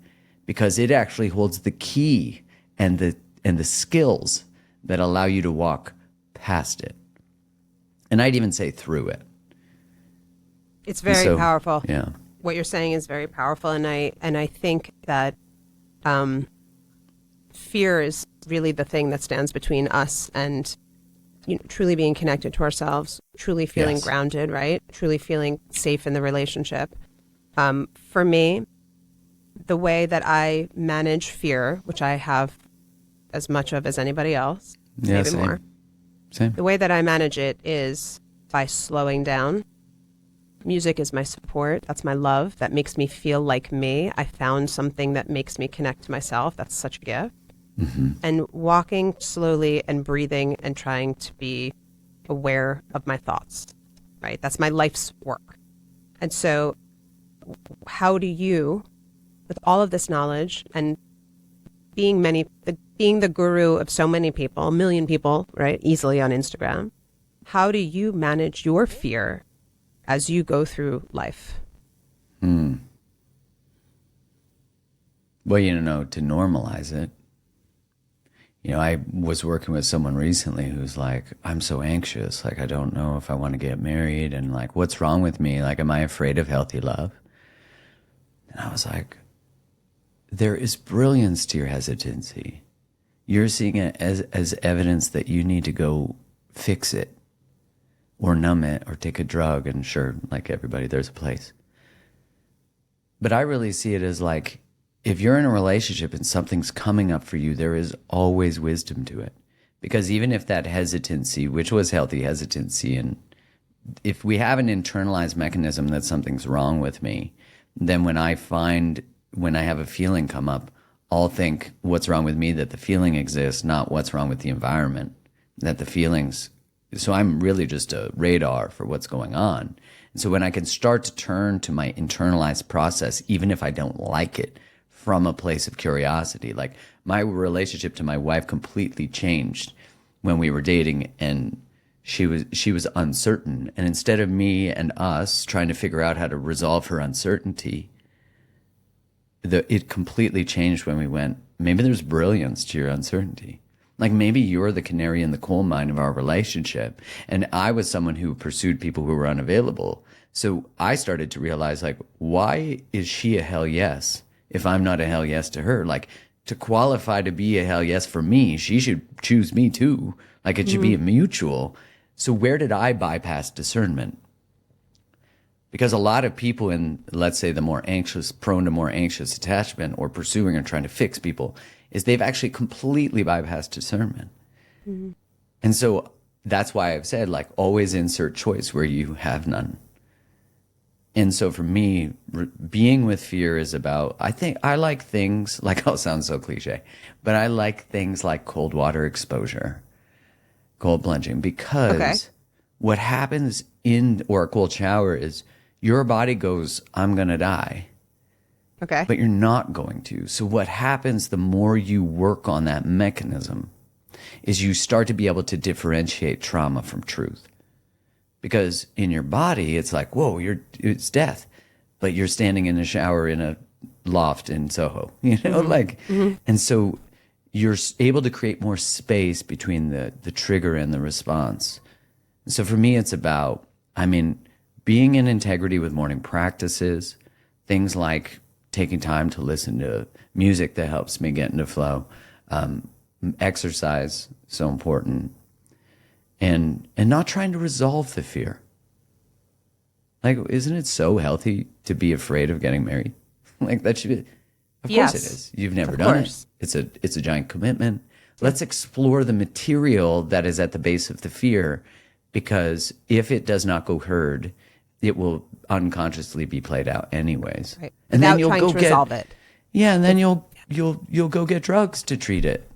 because it actually holds the key and the skills that allow you to walk past it. And I'd even say through it. It's very powerful. Yeah. What you're saying is very powerful, and I think that fear is really the thing that stands between us and truly being connected to ourselves, truly feeling grounded, right? Truly feeling safe in the relationship. For me, the way that I manage fear, which I have as much of as anybody else, maybe more. Same. The way that I manage it is by slowing down. Music is my support. That's my love. That makes me feel like me. I found something that makes me connect to myself. That's such a gift. Mm-hmm. And walking slowly and breathing and trying to be aware of my thoughts, right? That's my life's work. And so how do you, with all of this knowledge and being the guru of so many people, a million people, right, easily on Instagram, how do you manage your fear as you go through life? Well, to normalize it. I was working with someone recently who's like, I'm so anxious. Like, I don't know if I want to get married. And like, what's wrong with me? Like, am I afraid of healthy love? And I was like, there is brilliance to your hesitancy. You're seeing it as evidence that you need to go fix it or numb it or take a drug. And sure, like everybody, there's a place. But I really see it as like, if you're in a relationship and something's coming up for you, there is always wisdom to it. Because even if that hesitancy, which was healthy hesitancy, and if we have an internalized mechanism that something's wrong with me, then when I have a feeling come up, I'll think what's wrong with me, that the feeling exists, not what's wrong with the environment, that the feelings. So I'm really just a radar for what's going on. And so when I can start to turn to my internalized process, even if I don't like it, from a place of curiosity. Like, my relationship to my wife completely changed when we were dating, and she was uncertain. And instead of me and us trying to figure out how to resolve her uncertainty, it completely changed when we went, maybe there's brilliance to your uncertainty. Like, maybe you're the canary in the coal mine of our relationship. And I was someone who pursued people who were unavailable. So I started to realize, like, why is she a hell yes if I'm not a hell yes to her? Like, to qualify to be a hell yes for me, she should choose me too. Like, it should be a mutual. So where did I bypass discernment? Because a lot of people in, let's say, the more anxious, prone to more anxious attachment or pursuing or trying to fix people, is they've actually completely bypassed discernment. Mm-hmm. And so that's why I've said, like, always insert choice where you have none. And so for me, being with fear is about, I think I like things, like, I'll sound so cliche, but I like things like cold water exposure, cold plunging, because what happens or a cold shower is your body goes, I'm going to die. Okay. But you're not going to. So what happens the more you work on that mechanism is you start to be able to differentiate trauma from truth. Because in your body, it's like, whoa, it's death. But you're standing in a shower in a loft in Soho, and so you're able to create more space between the trigger and the response. And so for me, it's about, being in integrity with morning practices, things like taking time to listen to music that helps me get into flow, exercise, so important. And not trying to resolve the fear. Like, isn't it so healthy to be afraid of getting married? Like, that should be, of course it is. You've never done it. It's a giant commitment. Let's explore the material that is at the base of the fear, because if it does not go heard, it will unconsciously be played out anyways. Right. And Without then you'll trying go to resolve it. Yeah, and then you'll go get drugs to treat it.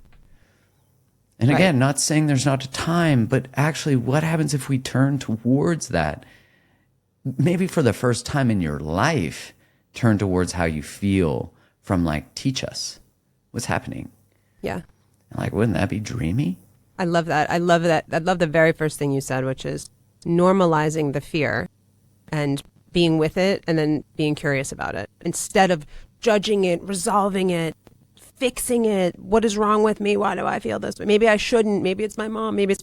And Right. again, not saying there's not a time, but actually what happens if we turn towards that? Maybe for the first time in your life, turn towards how you feel from like, teach us what's happening. Yeah. And like, wouldn't that be dreamy? I love that. I love that. I love the very first thing you said, which is normalizing the fear and being with it and then being curious about it instead of judging it, resolving it, fixing it. What is wrong with me? Why do I feel this way? Maybe I shouldn't. Maybe it's my mom. Maybe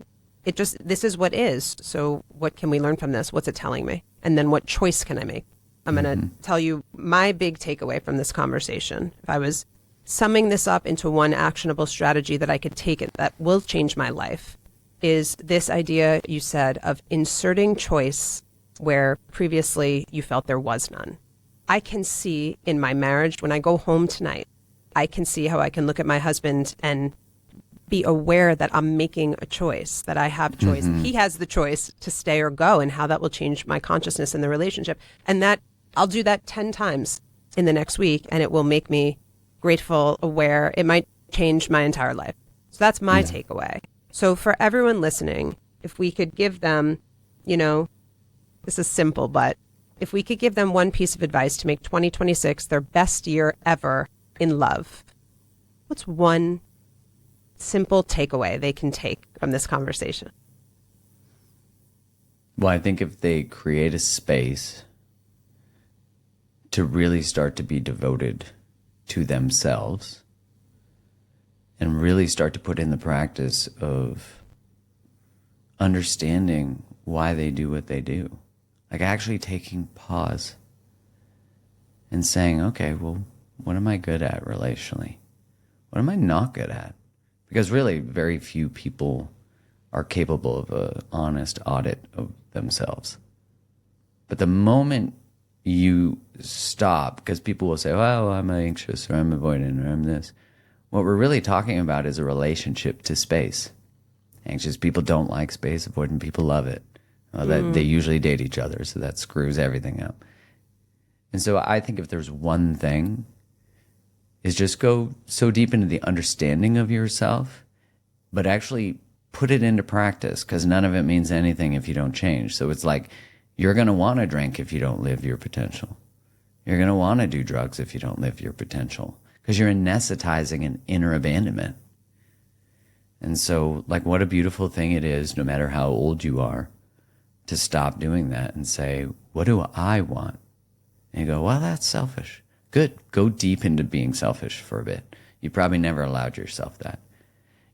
it just, this is what is. So what can we learn from this? What's it telling me? And then what choice can I make? I'm going to tell you my big takeaway from this conversation. If I was summing this up into one actionable strategy that I could take it that will change my life, is this idea you said of inserting choice where previously you felt there was none. I can see in my marriage, when I go home tonight, I can see how I can look at my husband and be aware that I'm making a choice, that I have choice. He has the choice to stay or go, and how that will change my consciousness in the relationship. And that I'll do that 10 times in the next week, and it will make me grateful, aware. It might change my entire life. So that's my takeaway. So for everyone listening, if we could give them, this is simple, but if we could give them one piece of advice to make 2026 their best year ever in love, what's one simple takeaway they can take from this conversation? Well, I think if they create a space to really start to be devoted to themselves and really start to put in the practice of understanding why they do what they do, like actually taking pause and saying, okay, well, what am I good at relationally? What am I not good at? Because really very few people are capable of an honest audit of themselves. But the moment you stop, because people will say, oh, I'm anxious or I'm avoidant or I'm this. What we're really talking about is a relationship to space. Anxious people don't like space, avoidant people love it. They usually date each other, so that screws everything up. And so I think if there's one thing, is just go so deep into the understanding of yourself, but actually put it into practice, because none of it means anything if you don't change. So it's like, you're going to want to drink if you don't live your potential. You're going to want to do drugs if you don't live your potential, because you're anesthetizing an inner abandonment. And so, like, what a beautiful thing it is, no matter how old you are, to stop doing that and say, what do I want? And you go, well, that's selfish. Good. Go deep into being selfish for a bit. You probably never allowed yourself that.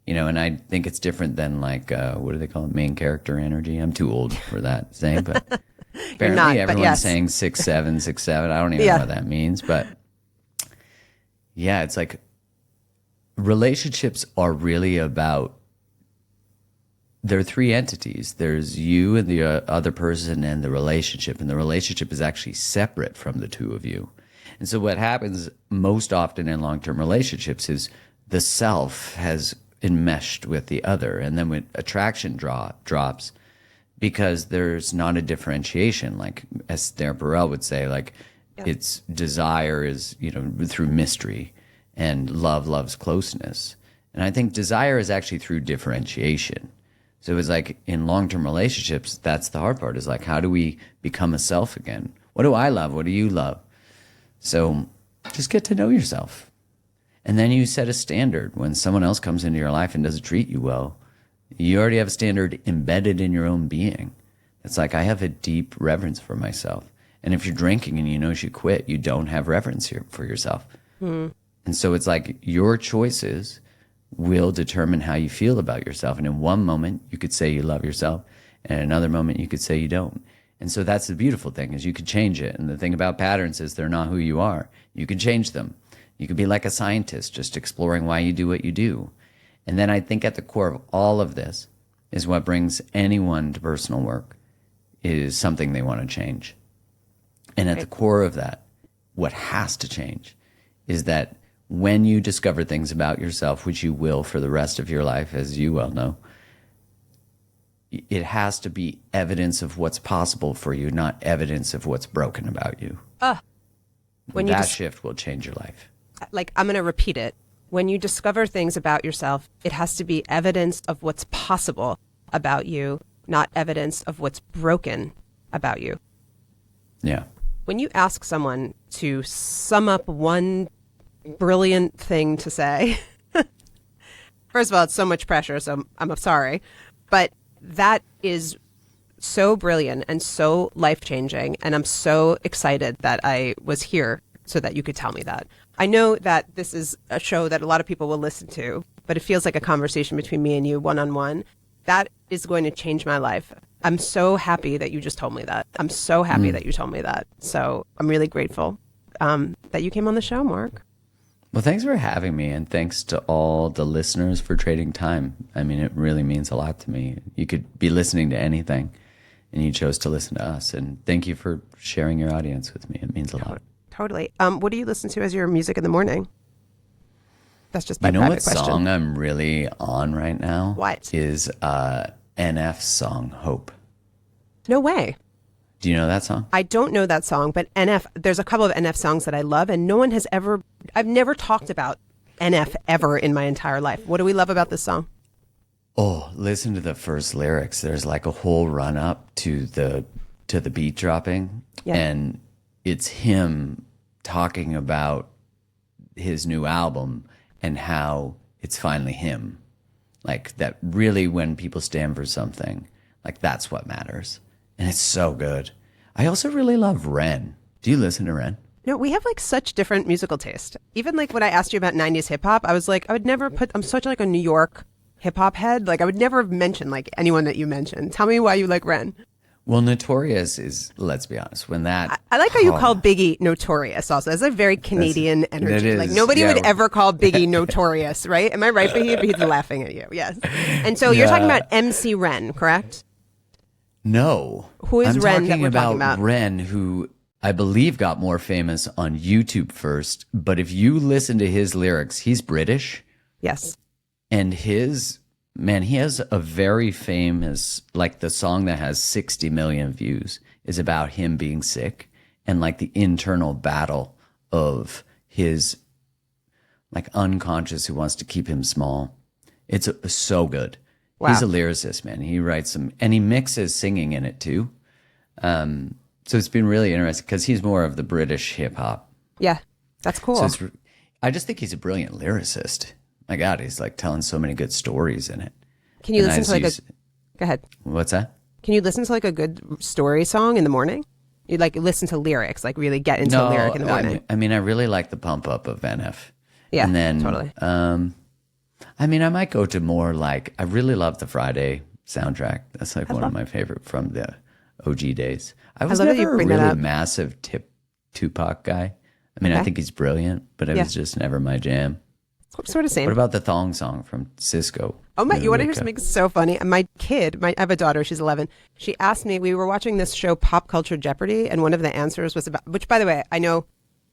And I think it's different than like, what do they call it? Main character energy. I'm too old for that saying, but apparently everyone's saying 6'7", 6'7". I don't even know what that means, but yeah, it's like relationships are really about, there are three entities. There's you and the other person and the relationship, and the relationship is actually separate from the two of you. And so what happens most often in long-term relationships is the self has enmeshed with the other, and then when attraction drops, because there's not a differentiation, like Esther Perel would say, like it's desire is, through mystery, and love loves closeness. And I think desire is actually through differentiation. So it's like in long-term relationships, that's the hard part, is like, how do we become a self again? What do I love? What do you love? So just get to know yourself. And then you set a standard. When someone else comes into your life and doesn't treat you well, you already have a standard embedded in your own being. It's like, I have a deep reverence for myself. And if you're drinking and you should quit, you don't have reverence here for yourself. And so it's like your choices will determine how you feel about yourself. And in one moment, you could say you love yourself. And in another moment, you could say you don't. And so that's the beautiful thing, is you could change it. And the thing about patterns is they're not who you are. You can change them. You could be like a scientist, just exploring why you do what you do. And then I think at the core of all of this is what brings anyone to personal work is something they want to change. And at the core of that, what has to change is that when you discover things about yourself, which you will for the rest of your life, as you well know, it has to be evidence of what's possible for you, not evidence of what's broken about you. That shift will change your life. Like, I'm going to repeat it. when you discover things about yourself, it has to be evidence of what's possible about you, not evidence of what's broken about you. Yeah. When you ask someone to sum up one brilliant thing to say, first of all, it's so much pressure, so I'm sorry. But that is so brilliant and so life-changing, and I'm so excited that I was here so that you could tell me that. I know that this is a show that a lot of people will listen to, but it feels like a conversation between me and you one-on-one. That is going to change my life. I'm so happy that you just told me that. I'm so happy that you told me that. So I'm really grateful that you came on the show, Mark. Well, thanks for having me, and thanks to all the listeners for trading time. I mean, it really means a lot to me. You could be listening to anything, and you chose to listen to us. And thank you for sharing your audience with me. It means a lot. Totally. What do you listen to as your music in the morning? That's just my private private question. You know what song I'm really on right now? What? Is NF's song, Hope. No way. Do you know that song? I don't know that song, but there's a couple of NF songs that I love, and I've never talked about NF ever in my entire life. What do we love about this song? Oh, listen to the first lyrics. There's like a whole run up to the beat dropping. Yeah. And it's him talking about his new album and how it's finally him. Like that really when people stand for something, like that's what matters. And it's so good. I also really love Ren. Do you listen to Ren? No, we have like such different musical taste. Even like when I asked you about 90s hip hop, I was like, I'm such like a New York hip hop head. Like I would never mention like anyone that you mentioned. Tell me why you like Ren. Well, Notorious is, let's be honest, when that... I like how you call Biggie Notorious also. That's a very Canadian energy. Like nobody would ever call Biggie Notorious, right? Am I right, Biggie? He's laughing at you, yes. And so you're talking about MC Ren, correct? No. Who is Ren that we're talking about? Ren, who I believe got more famous on YouTube first, but if you listen to his lyrics, he's British. Yes. And he has a very famous, like the song that has 60 million views is about him being sick and like the internal battle of his like unconscious who wants to keep him small. It's so good. Wow. He's a lyricist, man. He writes some, and he mixes singing in it too. So it's been really interesting because he's more of the British hip hop. Yeah, that's cool. So I just think he's a brilliant lyricist. My God, he's like telling so many good stories in it. Can you listen to like go ahead. What's that? Can you listen to like a good story song in the morning? You like listen to lyrics, like really get into a lyric in the morning. I mean, I really like the pump up of NF. Yeah, and then, totally. I mean, I might go to more like, I really love the Friday soundtrack. That's like one of my favorite from the OG days. I was never a really massive Tupac guy. I mean, I think he's brilliant, but it was just never my jam. Sort of same. What about the thong song from Cisco? Oh my! You want to hear something so funny? My kid, I have a daughter. She's 11. She asked me. We were watching this show, Pop Culture Jeopardy, and one of the answers was about. Which, by the way, I know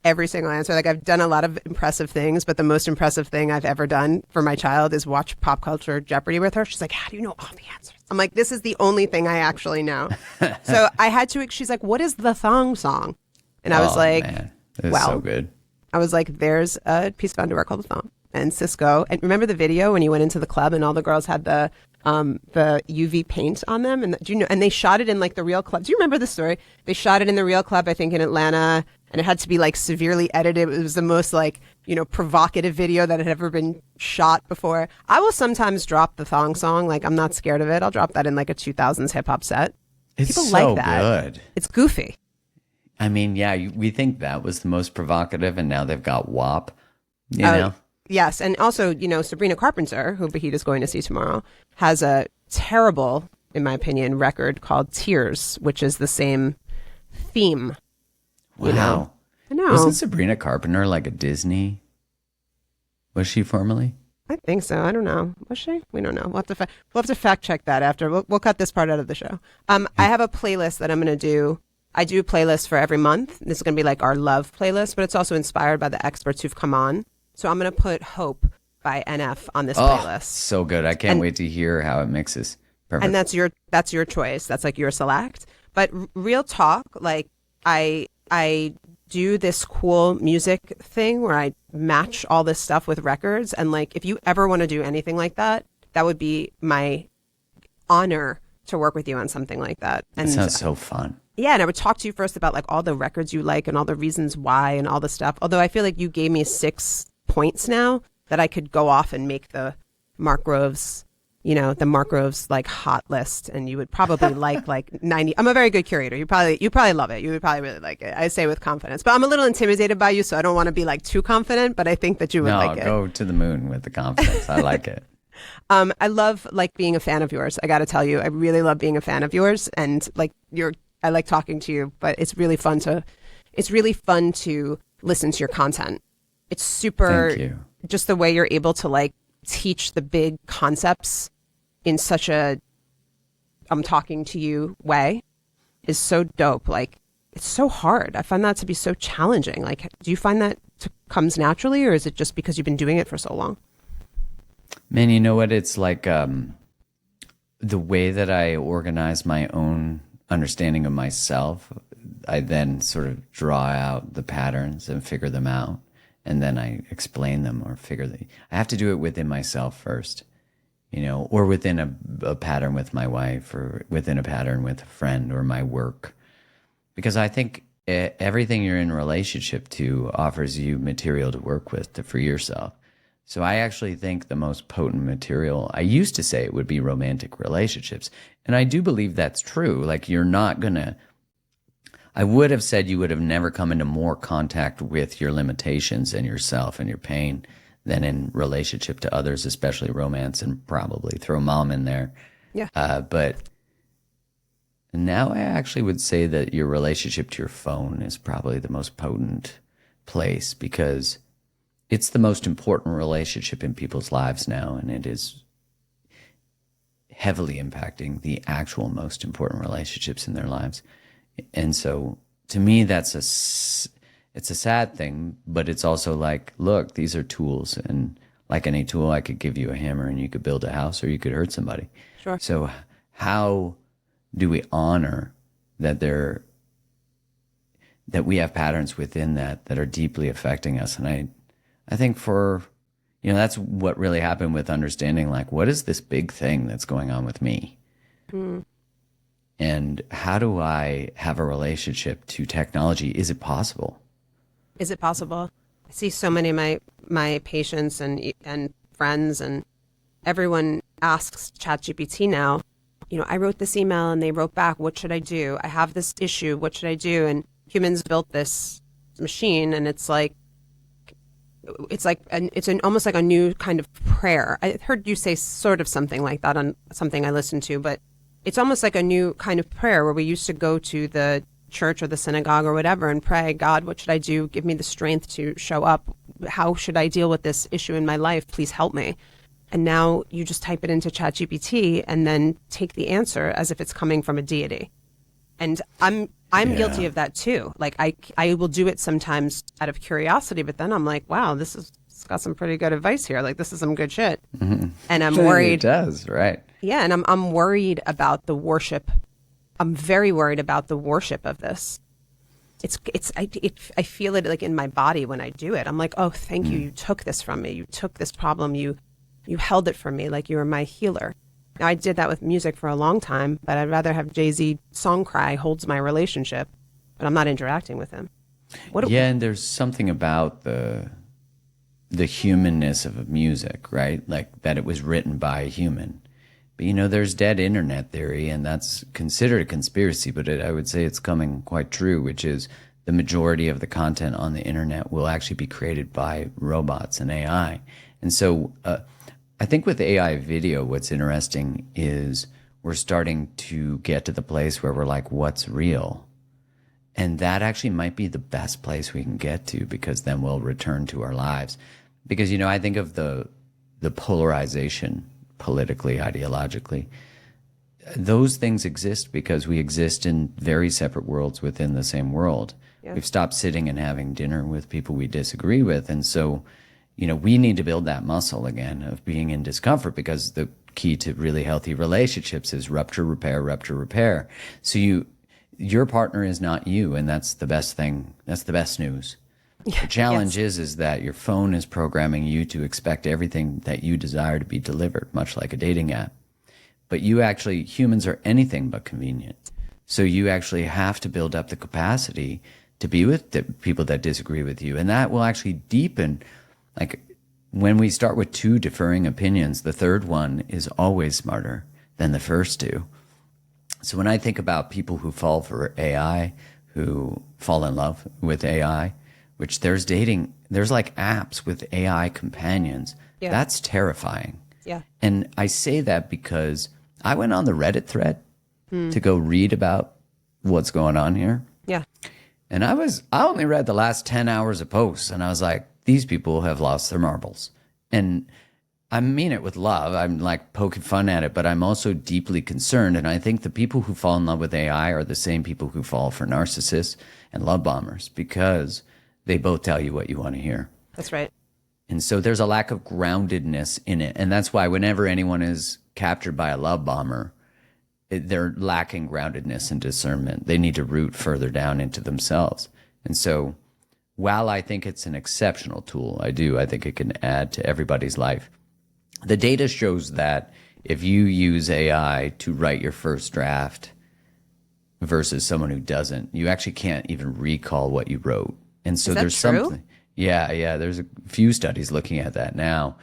every single answer. Like I've done a lot of impressive things, but the most impressive thing I've ever done for my child is watch Pop Culture Jeopardy with her. She's like, "How do you know all the answers?" I'm like, "This is the only thing I actually know." So I had to. She's like, "What is the thong song?" And I was like, man. That's so good. I was like, "There's a piece of underwear called a thong." And Cisco, and remember the video when you went into the club and all the girls had the UV paint on them, and do you know? And they shot it in like the real club. Do you remember the story? They shot it in the real club, I think, in Atlanta, and it had to be like severely edited. It was the most like provocative video that had ever been shot before. I will sometimes drop the thong song. Like I'm not scared of it. I'll drop that in like a 2000s hip hop set. It's People so like that. good. It's goofy. I mean, yeah, we think that was the most provocative, and now they've got WAP. You know. Yes, and also, Sabrina Carpenter, who Bahita's going to see tomorrow, has a terrible, in my opinion, record called Tears, which is the same theme. Wow. I know. Wasn't Sabrina Carpenter like a Disney? Was she formerly? I think so. I don't know. Was she? We don't know. We'll have to fact check that after. We'll cut this part out of the show. I have a playlist that I'm going to do. I do a playlist for every month. This is going to be like our love playlist, but it's also inspired by the experts who've come on. So I'm going to put Hope by NF on this playlist. So good. I can't wait to hear how it mixes. Perfect. And that's your choice. That's like your select. But real talk, like I do this cool music thing where I match all this stuff with records. And like, if you ever want to do anything like that, that would be my honor to work with you on something like that. And That sounds so fun. yeah, and I would talk to you first about like all the records you like and all the reasons why and all the stuff. Although I feel like you gave me 6 points now that I could go off and make the Mark Groves, the Mark Groves like hot list, and you would probably like 90. I'm a very good curator. You probably love it. You would probably really like it. I say with confidence, but I'm a little intimidated by you, so I don't want to be like too confident. But I think that you would like it. No, go to the moon with the confidence. I like it. I love like being a fan of yours. I got to tell you, I really love being a fan of yours, and like I like talking to you. But it's really fun to listen to your content. It's super. Thank you. Just the way you're able to like teach the big concepts in such a I'm talking to you way is so dope. Like, it's so hard. I find that to be so challenging. Like, do you find that comes naturally, or is it just because you've been doing it for so long? Man, you know what? It's like the way that I organize my own understanding of myself, I then sort of draw out the patterns and figure them out. And then I explain them or I have to do it within myself first, or within a pattern with my wife, or within a pattern with a friend or my work. Because I think everything you're in a relationship to offers you material to work with to free yourself. So I actually think the most potent material, I used to say it would be romantic relationships. And I do believe that's true. Like, I would have said you would have never come into more contact with your limitations and yourself and your pain than in relationship to others, especially romance, and probably throw mom in there. Yeah. But now I actually would say that your relationship to your phone is probably the most potent place, because it's the most important relationship in people's lives now, and it is heavily impacting the actual most important relationships in their lives. And so to me, it's a sad thing, but it's also like, look, these are tools, and like any tool, I could give you a hammer and you could build a house, or you could hurt somebody. Sure. So how do we honor that that we have patterns within that are deeply affecting us? And I think that's what really happened with understanding, like, what is this big thing that's going on with me? Mm. And how do I have a relationship to technology? Is it possible? Is it possible? I see so many of my patients and friends, and everyone asks ChatGPT now, I wrote this email and they wrote back, what should I do? I have this issue, what should I do? And humans built this machine, and it's almost like a new kind of prayer. I heard you say sort of something like that on something I listened to, but it's almost like a new kind of prayer where we used to go to the church or the synagogue or whatever and pray, God, what should I do? Give me the strength to show up. How should I deal with this issue in my life? Please help me. And now you just type it into ChatGPT and then take the answer as if it's coming from a deity. And I'm guilty of that too. Like I will do it sometimes out of curiosity, but then I'm like, wow, it's got some pretty good advice here. Like, this is some good shit. Mm-hmm. And I'm worried. It does, right? Yeah, and I'm worried about the worship. I'm very worried about the worship of this. I feel it like in my body when I do it. I'm like, oh, thank you. You took this from me. You took this problem. You held it for me like you were my healer. Now, I did that with music for a long time, but I'd rather have Jay-Z song cry holds my relationship, but I'm not interacting with him. And there's something about the humanness of music, right? Like that it was written by a human. But there's dead internet theory, and that's considered a conspiracy, but I would say it's coming quite true, which is the majority of the content on the internet will actually be created by robots and AI. And so I think with AI video, what's interesting is we're starting to get to the place where we're like, what's real? And that actually might be the best place we can get to, because then we'll return to our lives. Because, I think of the polarization politically, ideologically. Those things exist because we exist in very separate worlds within the same world. Yeah. We've stopped sitting and having dinner with people we disagree with. And so, we need to build that muscle again of being in discomfort, because the key to really healthy relationships is rupture, repair, rupture, repair. So Your partner is not you, and that's the best thing. That's the best news. The challenge is that your phone is programming you to expect everything that you desire to be delivered, much like a dating app. But humans are anything but convenient. So you actually have to build up the capacity to be with the people that disagree with you. And that will actually deepen, like when we start with two differing opinions, the third one is always smarter than the first two. So when I think about people who fall for AI, who fall in love with AI, which there's like apps with AI companions. Yeah. That's terrifying. Yeah. And I say that because I went on the Reddit thread to go read about what's going on here. Yeah. And I only read the last 10 hours of posts, and I was like, these people have lost their marbles. And I mean it with love. I'm like poking fun at it, but I'm also deeply concerned. And I think the people who fall in love with AI are the same people who fall for narcissists and love bombers, because they both tell you what you want to hear. That's right. And so there's a lack of groundedness in it. And that's why whenever anyone is captured by a love bomber, they're lacking groundedness and discernment. They need to root further down into themselves. And so while I think it's an exceptional tool, I think it can add to everybody's life. The data shows that if you use AI to write your first draft versus someone who doesn't, you actually can't even recall what you wrote. And so there's something. Yeah. There's a few studies looking at that now.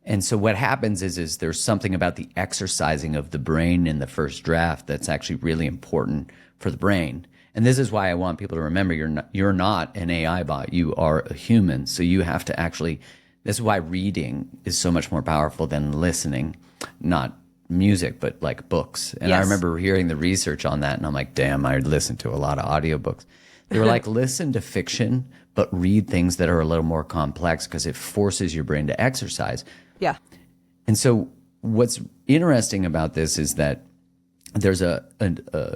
And so what happens is there's something about the exercising of the brain in the first draft that's actually really important for the brain. And this is why I want people to remember you're not an AI bot. You are a human. So you have to actually, this is why reading is so much more powerful than listening, not music, but like books. And I remember hearing the research on that, and I'm like, damn, I listened to a lot of audiobooks. They were like, listen to fiction, but read things that are a little more complex because it forces your brain to exercise. Yeah. And so what's interesting about this is that there's a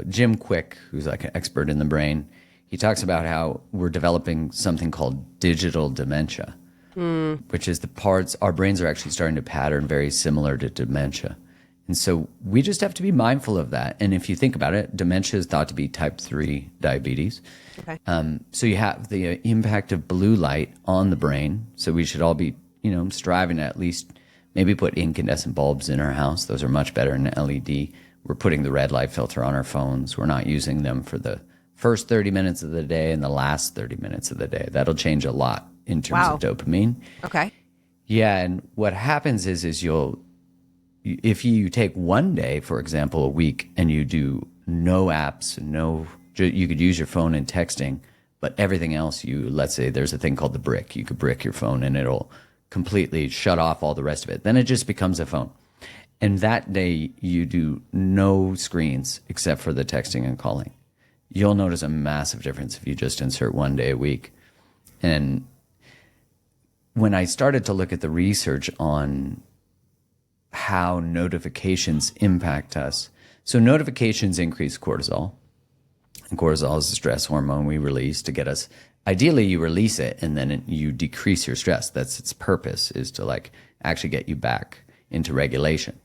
Jim Quick, who's like an expert in the brain. He talks about how we're developing something called digital dementia, which is our brains are actually starting to pattern very similar to dementia. And so we just have to be mindful of that. And if you think about it, dementia is thought to be type 3 diabetes. Okay. So you have the impact of blue light on the brain. So we should all be, striving to at least maybe put incandescent bulbs in our house. Those are much better than LED. We're putting the red light filter on our phones. We're not using them for the first 30 minutes of the day and the last 30 minutes of the day. That'll change a lot in terms of dopamine. Okay. Yeah, and what happens is if you take one day, for example, a week, and you do no apps, you could use your phone and texting, but everything else, let's say there's a thing called the brick. You could brick your phone and it'll completely shut off all the rest of it. Then it just becomes a phone. And that day you do no screens except for the texting and calling. You'll notice a massive difference if you just insert one day a week. And when I started to look at the research on how notifications impact us. So notifications increase cortisol. And cortisol is the stress hormone we release to get us. Ideally, you release it and then you decrease your stress. That's its purpose, is to actually get you back into regulation.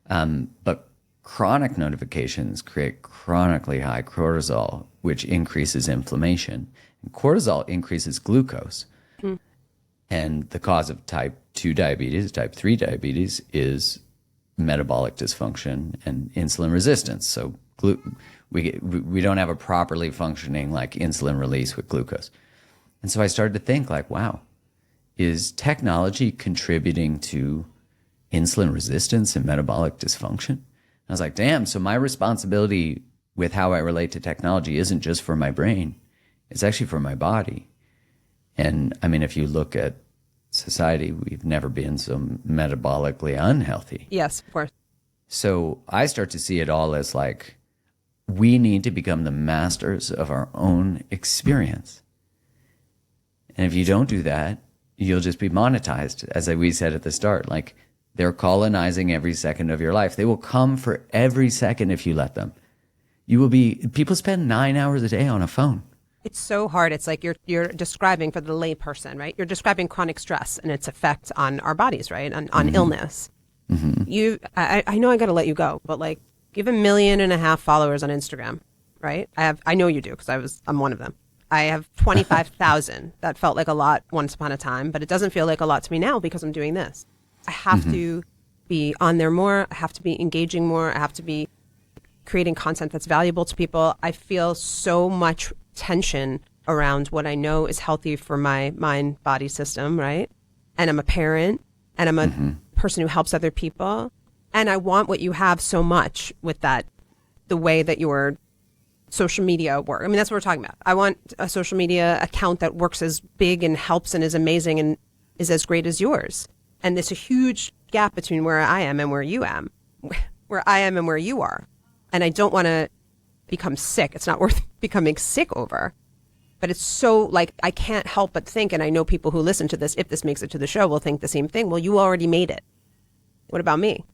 But chronic notifications create chronically high cortisol, which increases inflammation. And cortisol increases glucose. And the cause of type 2 diabetes, type 3 diabetes, is metabolic dysfunction and insulin resistance. So we don't have a properly functioning insulin release with glucose. And so I started to think wow, is technology contributing to insulin resistance and metabolic dysfunction? And I was like, damn, so my responsibility with how I relate to technology isn't just for my brain, it's actually for my body. And I mean, if you look at society, we've never been so metabolically unhealthy. Yes, of course. So I start to see it all as we need to become the masters of our own experience. And if you don't do that, you'll just be monetized, as we said at the start. They're colonizing every second of your life. They will come for every second if you let them. People spend 9 hours a day on a phone. It's so hard. It's like you're describing, for the lay person, right? You're describing chronic stress and its effect on our bodies, right? On illness. I know I got to let you go, but you have 1.5 million followers on Instagram. right? I know you do because I'm one of them. I have 25,000. That felt like a lot once upon a time, but it doesn't feel like a lot to me now because I'm doing this. I have to be on there more. I have to be engaging more. I have to be creating content that's valuable to people. I feel so much tension around what I know is healthy for my mind body system, right? And I'm a parent and I'm a person who helps other people. And I want what you have so much with that, the way that your social media work. I mean, that's what we're talking about. I want a social media account that works as big and helps and is amazing and is as great as yours. And there's a huge gap between where I am and where you am, where I am and where you are. And I don't want to become sick. It's not worth becoming sick over. But it's so like, I can't help but think, and I know people who listen to this, if this makes it to the show, will think the same thing. Well, you already made it. What about me?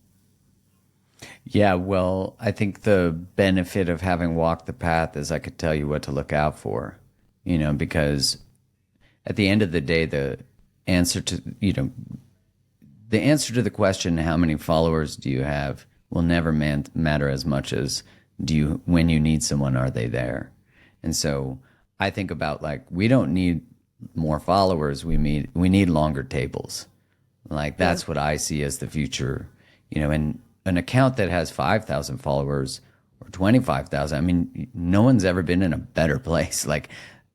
Yeah, well, I think the benefit of having walked the path is I could tell you what to look out for, because at the end of the day, the answer to the question, how many followers do you have, will never matter as much as when you need someone, are they there? And so I think about like, we don't need more followers. We need longer tables. Like that's what I see as the future, and an account that has 5,000 followers or 25,000. I mean, no one's ever been in a better place. Like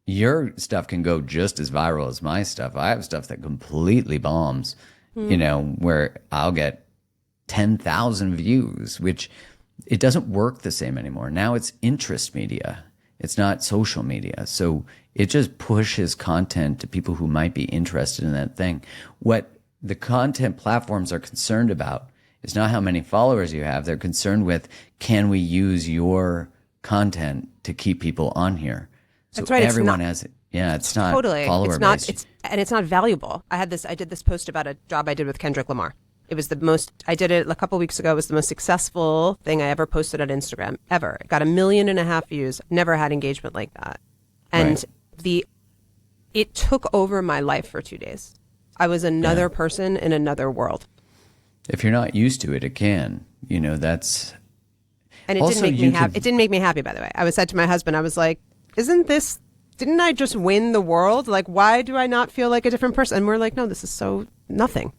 your stuff can go just as viral as my stuff. I have stuff that completely bombs, where I'll get 10,000 views, which it doesn't work the same anymore. Now it's interest media. It's not social media. So it just pushes content to people who might be interested in that thing. What the content platforms are concerned about is not how many followers you have. They're concerned with, can we use your content to keep people on here? So that's right. Everyone has it. Yeah, it's not totally follower it's not based. It's not valuable. I did this post about a job I did with Kendrick Lamar. It was I did it a couple weeks ago. It was the most successful thing I ever posted on Instagram ever. It got 1.5 million views. Never had engagement like that. And it took over my life for 2 days. I was another person in another world. If you're not used to it, it can. That's. And it didn't make me happy. It didn't make me happy, by the way. I said to my husband, I was like, didn't I just win the world? Like, why do I not feel like a different person? And we're like, no, this is so nothing.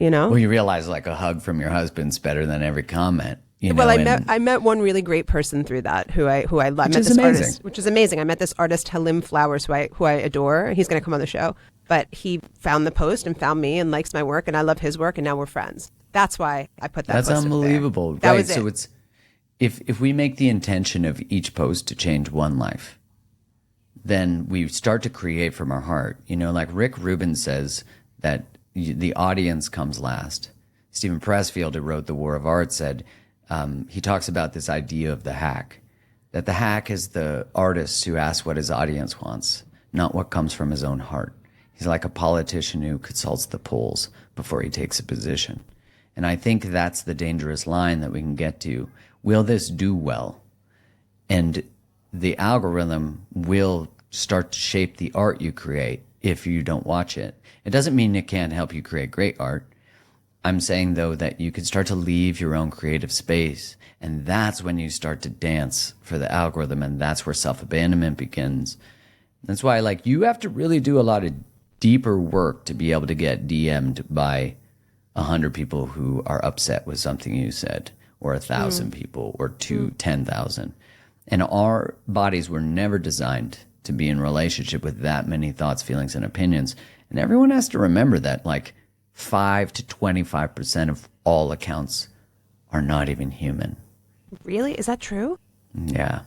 Well, you realize like a hug from your husband's better than every comment. Well, I met one really great person through that who I love. Which is amazing. Artist, which is amazing. I met this artist, Halim Flowers, who I adore. He's going to come on the show. But he found the post and found me and likes my work, and I love his work, and now we're friends. That's why I put that That's post unbelievable. Up there. That was it. So it's if we make the intention of each post to change one life, then we start to create from our heart. Like Rick Rubin says that the audience comes last. Stephen Pressfield, who wrote The War of Art, said, he talks about this idea of the hack, that the hack is the artist who asks what his audience wants, not what comes from his own heart. He's like a politician who consults the polls before he takes a position. And I think that's the dangerous line that we can get to. Will this do well? And the algorithm will start to shape the art you create if you don't watch it. It doesn't mean it can't help you create great art. I'm saying, though, that you can start to leave your own creative space. And that's when you start to dance for the algorithm. And that's where self-abandonment begins. That's why, you have to really do a lot of deeper work to be able to get DM'd by 100 people who are upset with something you said, or 1,000 people, or 10,000. And our bodies were never designed to be in relationship with that many thoughts, feelings, and opinions. And everyone has to remember that 5 to 25% of all accounts are not even human. Really? Is that true? Yeah.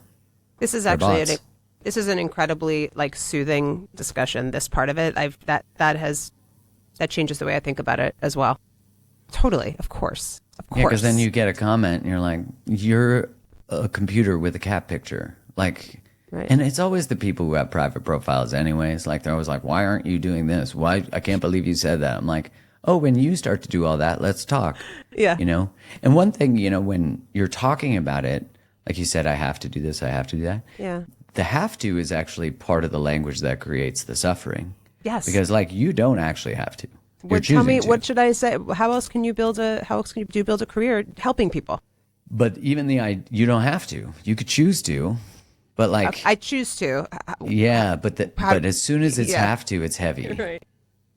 This is actually this is an incredibly soothing discussion. This part of it, that changes the way I think about it as well. Totally, of course. Yeah, because then you get a comment and you're like, you're a computer with a cat picture. Right. And it's always the people who have private profiles anyways. They're always like, why aren't you doing this? Why? I can't believe you said that. I'm like, oh, when you start to do all that, let's talk. Yeah. And one thing, when you're talking about it, like you said, I have to do this, I have to do that. Yeah. The have to is actually part of the language that creates the suffering. Yes. Because you don't actually have to. Tell me, what should I say? How else can you build a career helping people? But even you don't have to. You could choose to, but like I choose to. Yeah, but as soon as it's have to, it's heavy.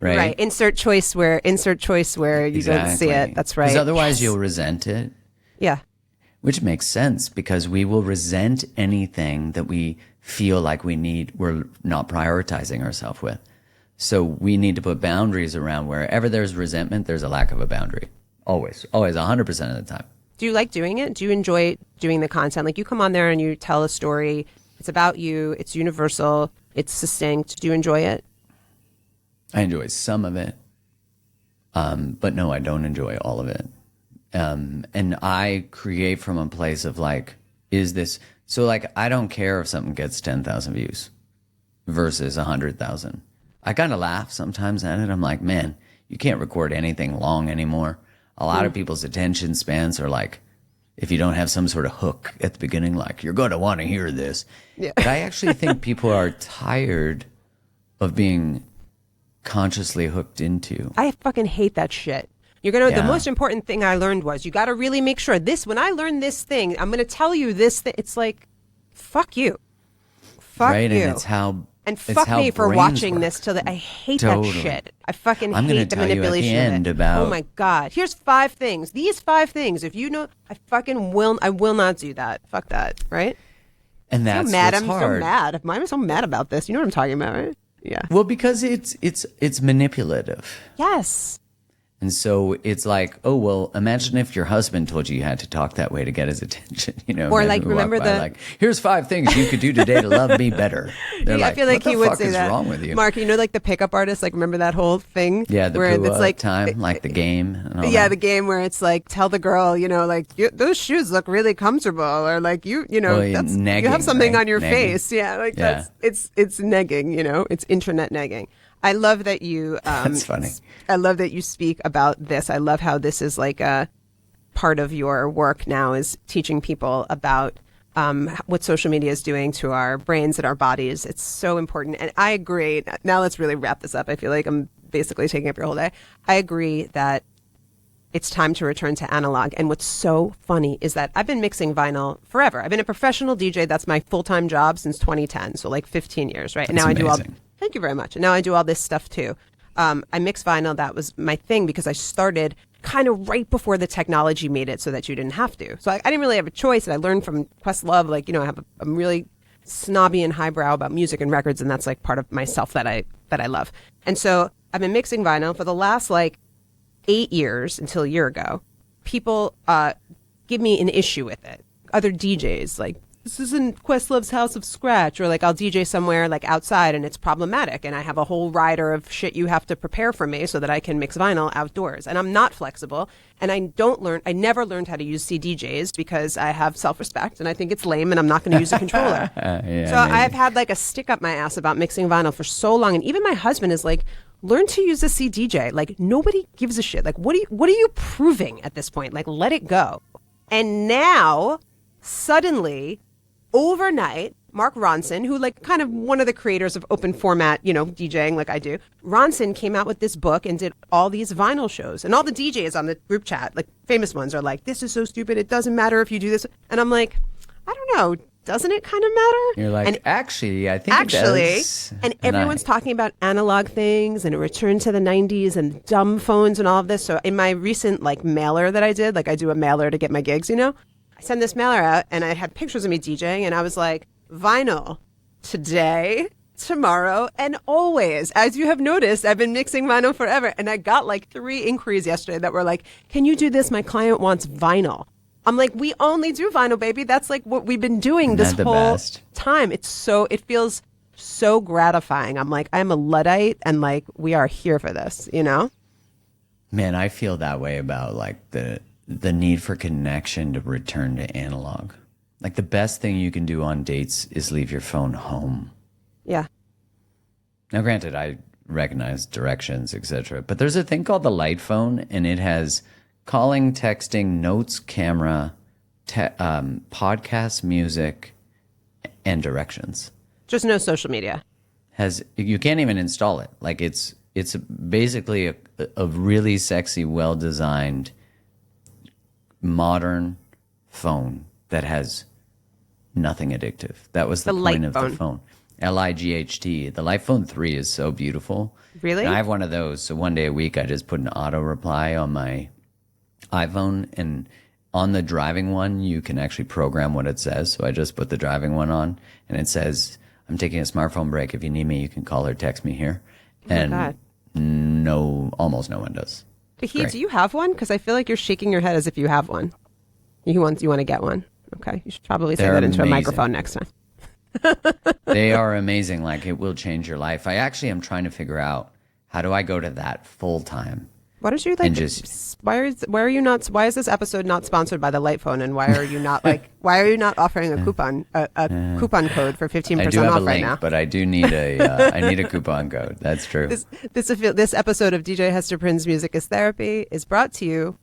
Right. Insert choice where you don't see it. That's right. Because otherwise you'll resent it. Yeah. Which makes sense because we will resent anything that we feel like we're not prioritizing ourselves with. So we need to put boundaries around wherever there's resentment, there's a lack of a boundary. Always, 100% of the time. Do you like doing it? Do you enjoy doing the content? Like you come on there and you tell a story. It's about you. It's universal. It's succinct. Do you enjoy it? I enjoy some of it. But no, I don't enjoy all of it. And I create from a place of like, I don't care if something gets 10,000 views versus 100,000. I kind of laugh sometimes at it. I'm like, man, you can't record anything long anymore. A lot of people's attention spans are like, if you don't have some sort of hook at the beginning, like, you're going to want to hear this. Yeah. But I actually think people are tired of being consciously hooked into. I fucking hate that shit. The most important thing I learned was you got to really make sure when I learn this thing, I'm going to tell you this thing. It's like, fuck you. Fuck you. And it's how. And fuck me for watching this I hate that shit. I fucking hate the manipulation of it. Oh my God. Here's 5 things. These 5 things. If you know, I will not do that. Fuck that. Right? And that's I'm what's hard. so mad. I'm so mad about this. You know what I'm talking about, right? Yeah. Well, because it's manipulative. Yes. And so it's like, oh, well, imagine if your husband told you had to talk that way to get his attention, Or like, remember here's 5 things you could do today to love me better. I feel like he would say that. What's wrong with you? Mark, like the pickup artist, like remember that whole thing? Yeah, the where it's like time, like the game. And all yeah, that. the game where it's like, tell the girl, those shoes look really comfortable, or like you have something on your face. Yeah, like it's negging, it's internet negging. I love that you. That's funny. I love that you speak about this. I love how this is like a part of your work now is teaching people about what social media is doing to our brains and our bodies. It's so important. And I agree. Now let's really wrap this up. I feel like I'm basically taking up your whole day. I agree that it's time to return to analog. And what's so funny is that I've been mixing vinyl forever. I've been a professional DJ. That's my full-time job since 2010. So like 15 years, right? And now amazing. I do all. Thank you very much. And now I do all this stuff too. I mix vinyl. That was my thing because I started kind of right before the technology made it so that you didn't have to. So I didn't really have a choice. And I learned from Questlove, I'm really snobby and highbrow about music and records. And that's like part of myself that I love. And so I've been mixing vinyl for the last 8 years until a year ago. People give me an issue with it. Other DJs this isn't Questlove's House of Scratch, or I'll DJ somewhere outside and it's problematic and I have a whole rider of shit you have to prepare for me so that I can mix vinyl outdoors. And I'm not flexible and I never learned how to use CDJs because I have self-respect and I think it's lame and I'm not going to use a controller. So I've had a stick up my ass about mixing vinyl for so long. And even my husband is learn to use a CDJ. Nobody gives a shit. What are you proving at this point? Let it go. And now suddenly, overnight, Mark Ronson, who kind of one of the creators of open format, DJing like I do, Ronson came out with this book and did all these vinyl shows. And all the DJs on the group chat, famous ones, are this is so stupid. It doesn't matter if you do this. And I'm I don't know. Doesn't it kind of matter? You're actually, I think it does. And everyone's talking about analog things and a return to the 90s and dumb phones and all of this. So in my recent mailer that I did, I do a mailer to get my gigs, I send this mailer out and I had pictures of me DJing and I was vinyl today, tomorrow, and always. As you have noticed, I've been mixing vinyl forever. And I got 3 inquiries yesterday that were can you do this? My client wants vinyl. I'm we only do vinyl, baby. That's what we've been doing this whole time. It feels so gratifying. I'm I'm a Luddite and we are here for this, Man, I feel that way about the need for connection to return to analog. The best thing you can do on dates is leave your phone home. Yeah. Now, granted, I recognize directions, etc., but there's a thing called the light phone, and it has calling, texting, notes, camera, podcast, music, and directions. Just no social media. You can't even install it. It's basically a really sexy, well-designed, modern phone that has nothing addictive. That was the point of the phone. LIGHT. The Light Phone 3 is so beautiful. Really? And I have one of those. So one day a week, I just put an auto reply on my iPhone, and on the driving one, you can actually program what it says. So I just put the driving one on, and it says, I'm taking a smartphone break. If you need me, you can call or text me here. And almost no one does. Fahid, do you have one? Because I feel like you're shaking your head as if you have one. You want to get one. Okay. You should probably say that into a microphone next time. They are amazing. Like, it will change your life. I actually am trying to figure out, how do I go to that full time? Why don't you why is this episode not sponsored by the Light Phone, and why are you not offering a coupon code for 15% off right now? But I do need a coupon code. That's true. This episode of DJ Hester Prynne's Music is Therapy is brought to you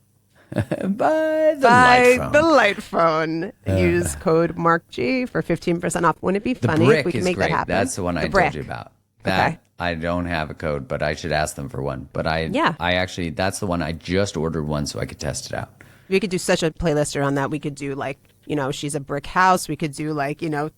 by the Light Phone. Use code MarkG for 15% off. Wouldn't it be funny if we could make that happen? That's the one I told you about. Okay. I don't have a code, but I should ask them for one. But I actually, that's the one. I just ordered one so I could test it out. We could do such a playlist around that. We could do She's a Brick House. We could do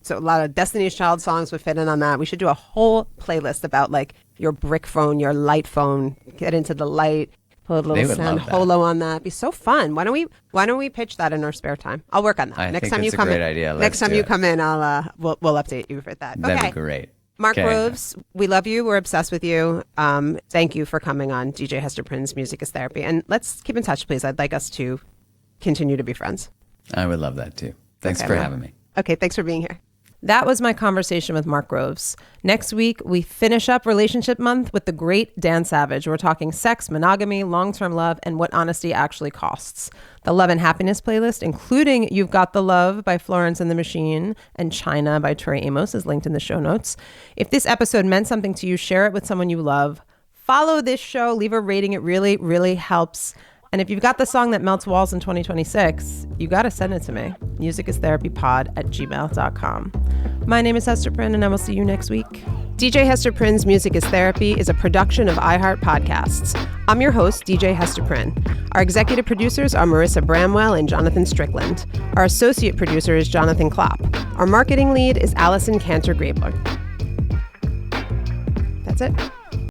so a lot of Destiny's Child songs would fit in on that. We should do a whole playlist about your brick phone, your light phone, get into the light, put a little sound holo on that. It'd be so fun. Why don't we pitch that in our spare time? I'll work on that. I think it's a great idea. Next time you come in, we'll update you for that. That'd be great. Mark Groves, we love you. We're obsessed with you. Thank you for coming on DJ Hester Prynne's Music is Therapy. And let's keep in touch, please. I'd like us to continue to be friends. I would love that too. Thanks for having me. Okay, thanks for being here. That was my conversation with Mark Groves. Next week, we finish up Relationship Month with the great Dan Savage. We're talking sex, monogamy, long-term love, and what honesty actually costs. The Love and Happiness playlist, including You've Got the Love by Florence and the Machine and China by Tori Amos, is linked in the show notes. If this episode meant something to you, share it with someone you love. Follow this show. Leave a rating. It really, really helps. And if you've got the song that melts walls in 2026, you got to send it to me. musicistherapypod@gmail.com. My name is Hester Prynne, and I will see you next week. DJ Hester Prynne's Music is Therapy is a production of iHeart Podcasts. I'm your host, DJ Hester Prynne. Our executive producers are Marissa Bramwell and Jonathan Strickland. Our associate producer is Jonathan Klopp. Our marketing lead is Allison Cantor-Grabler. That's it.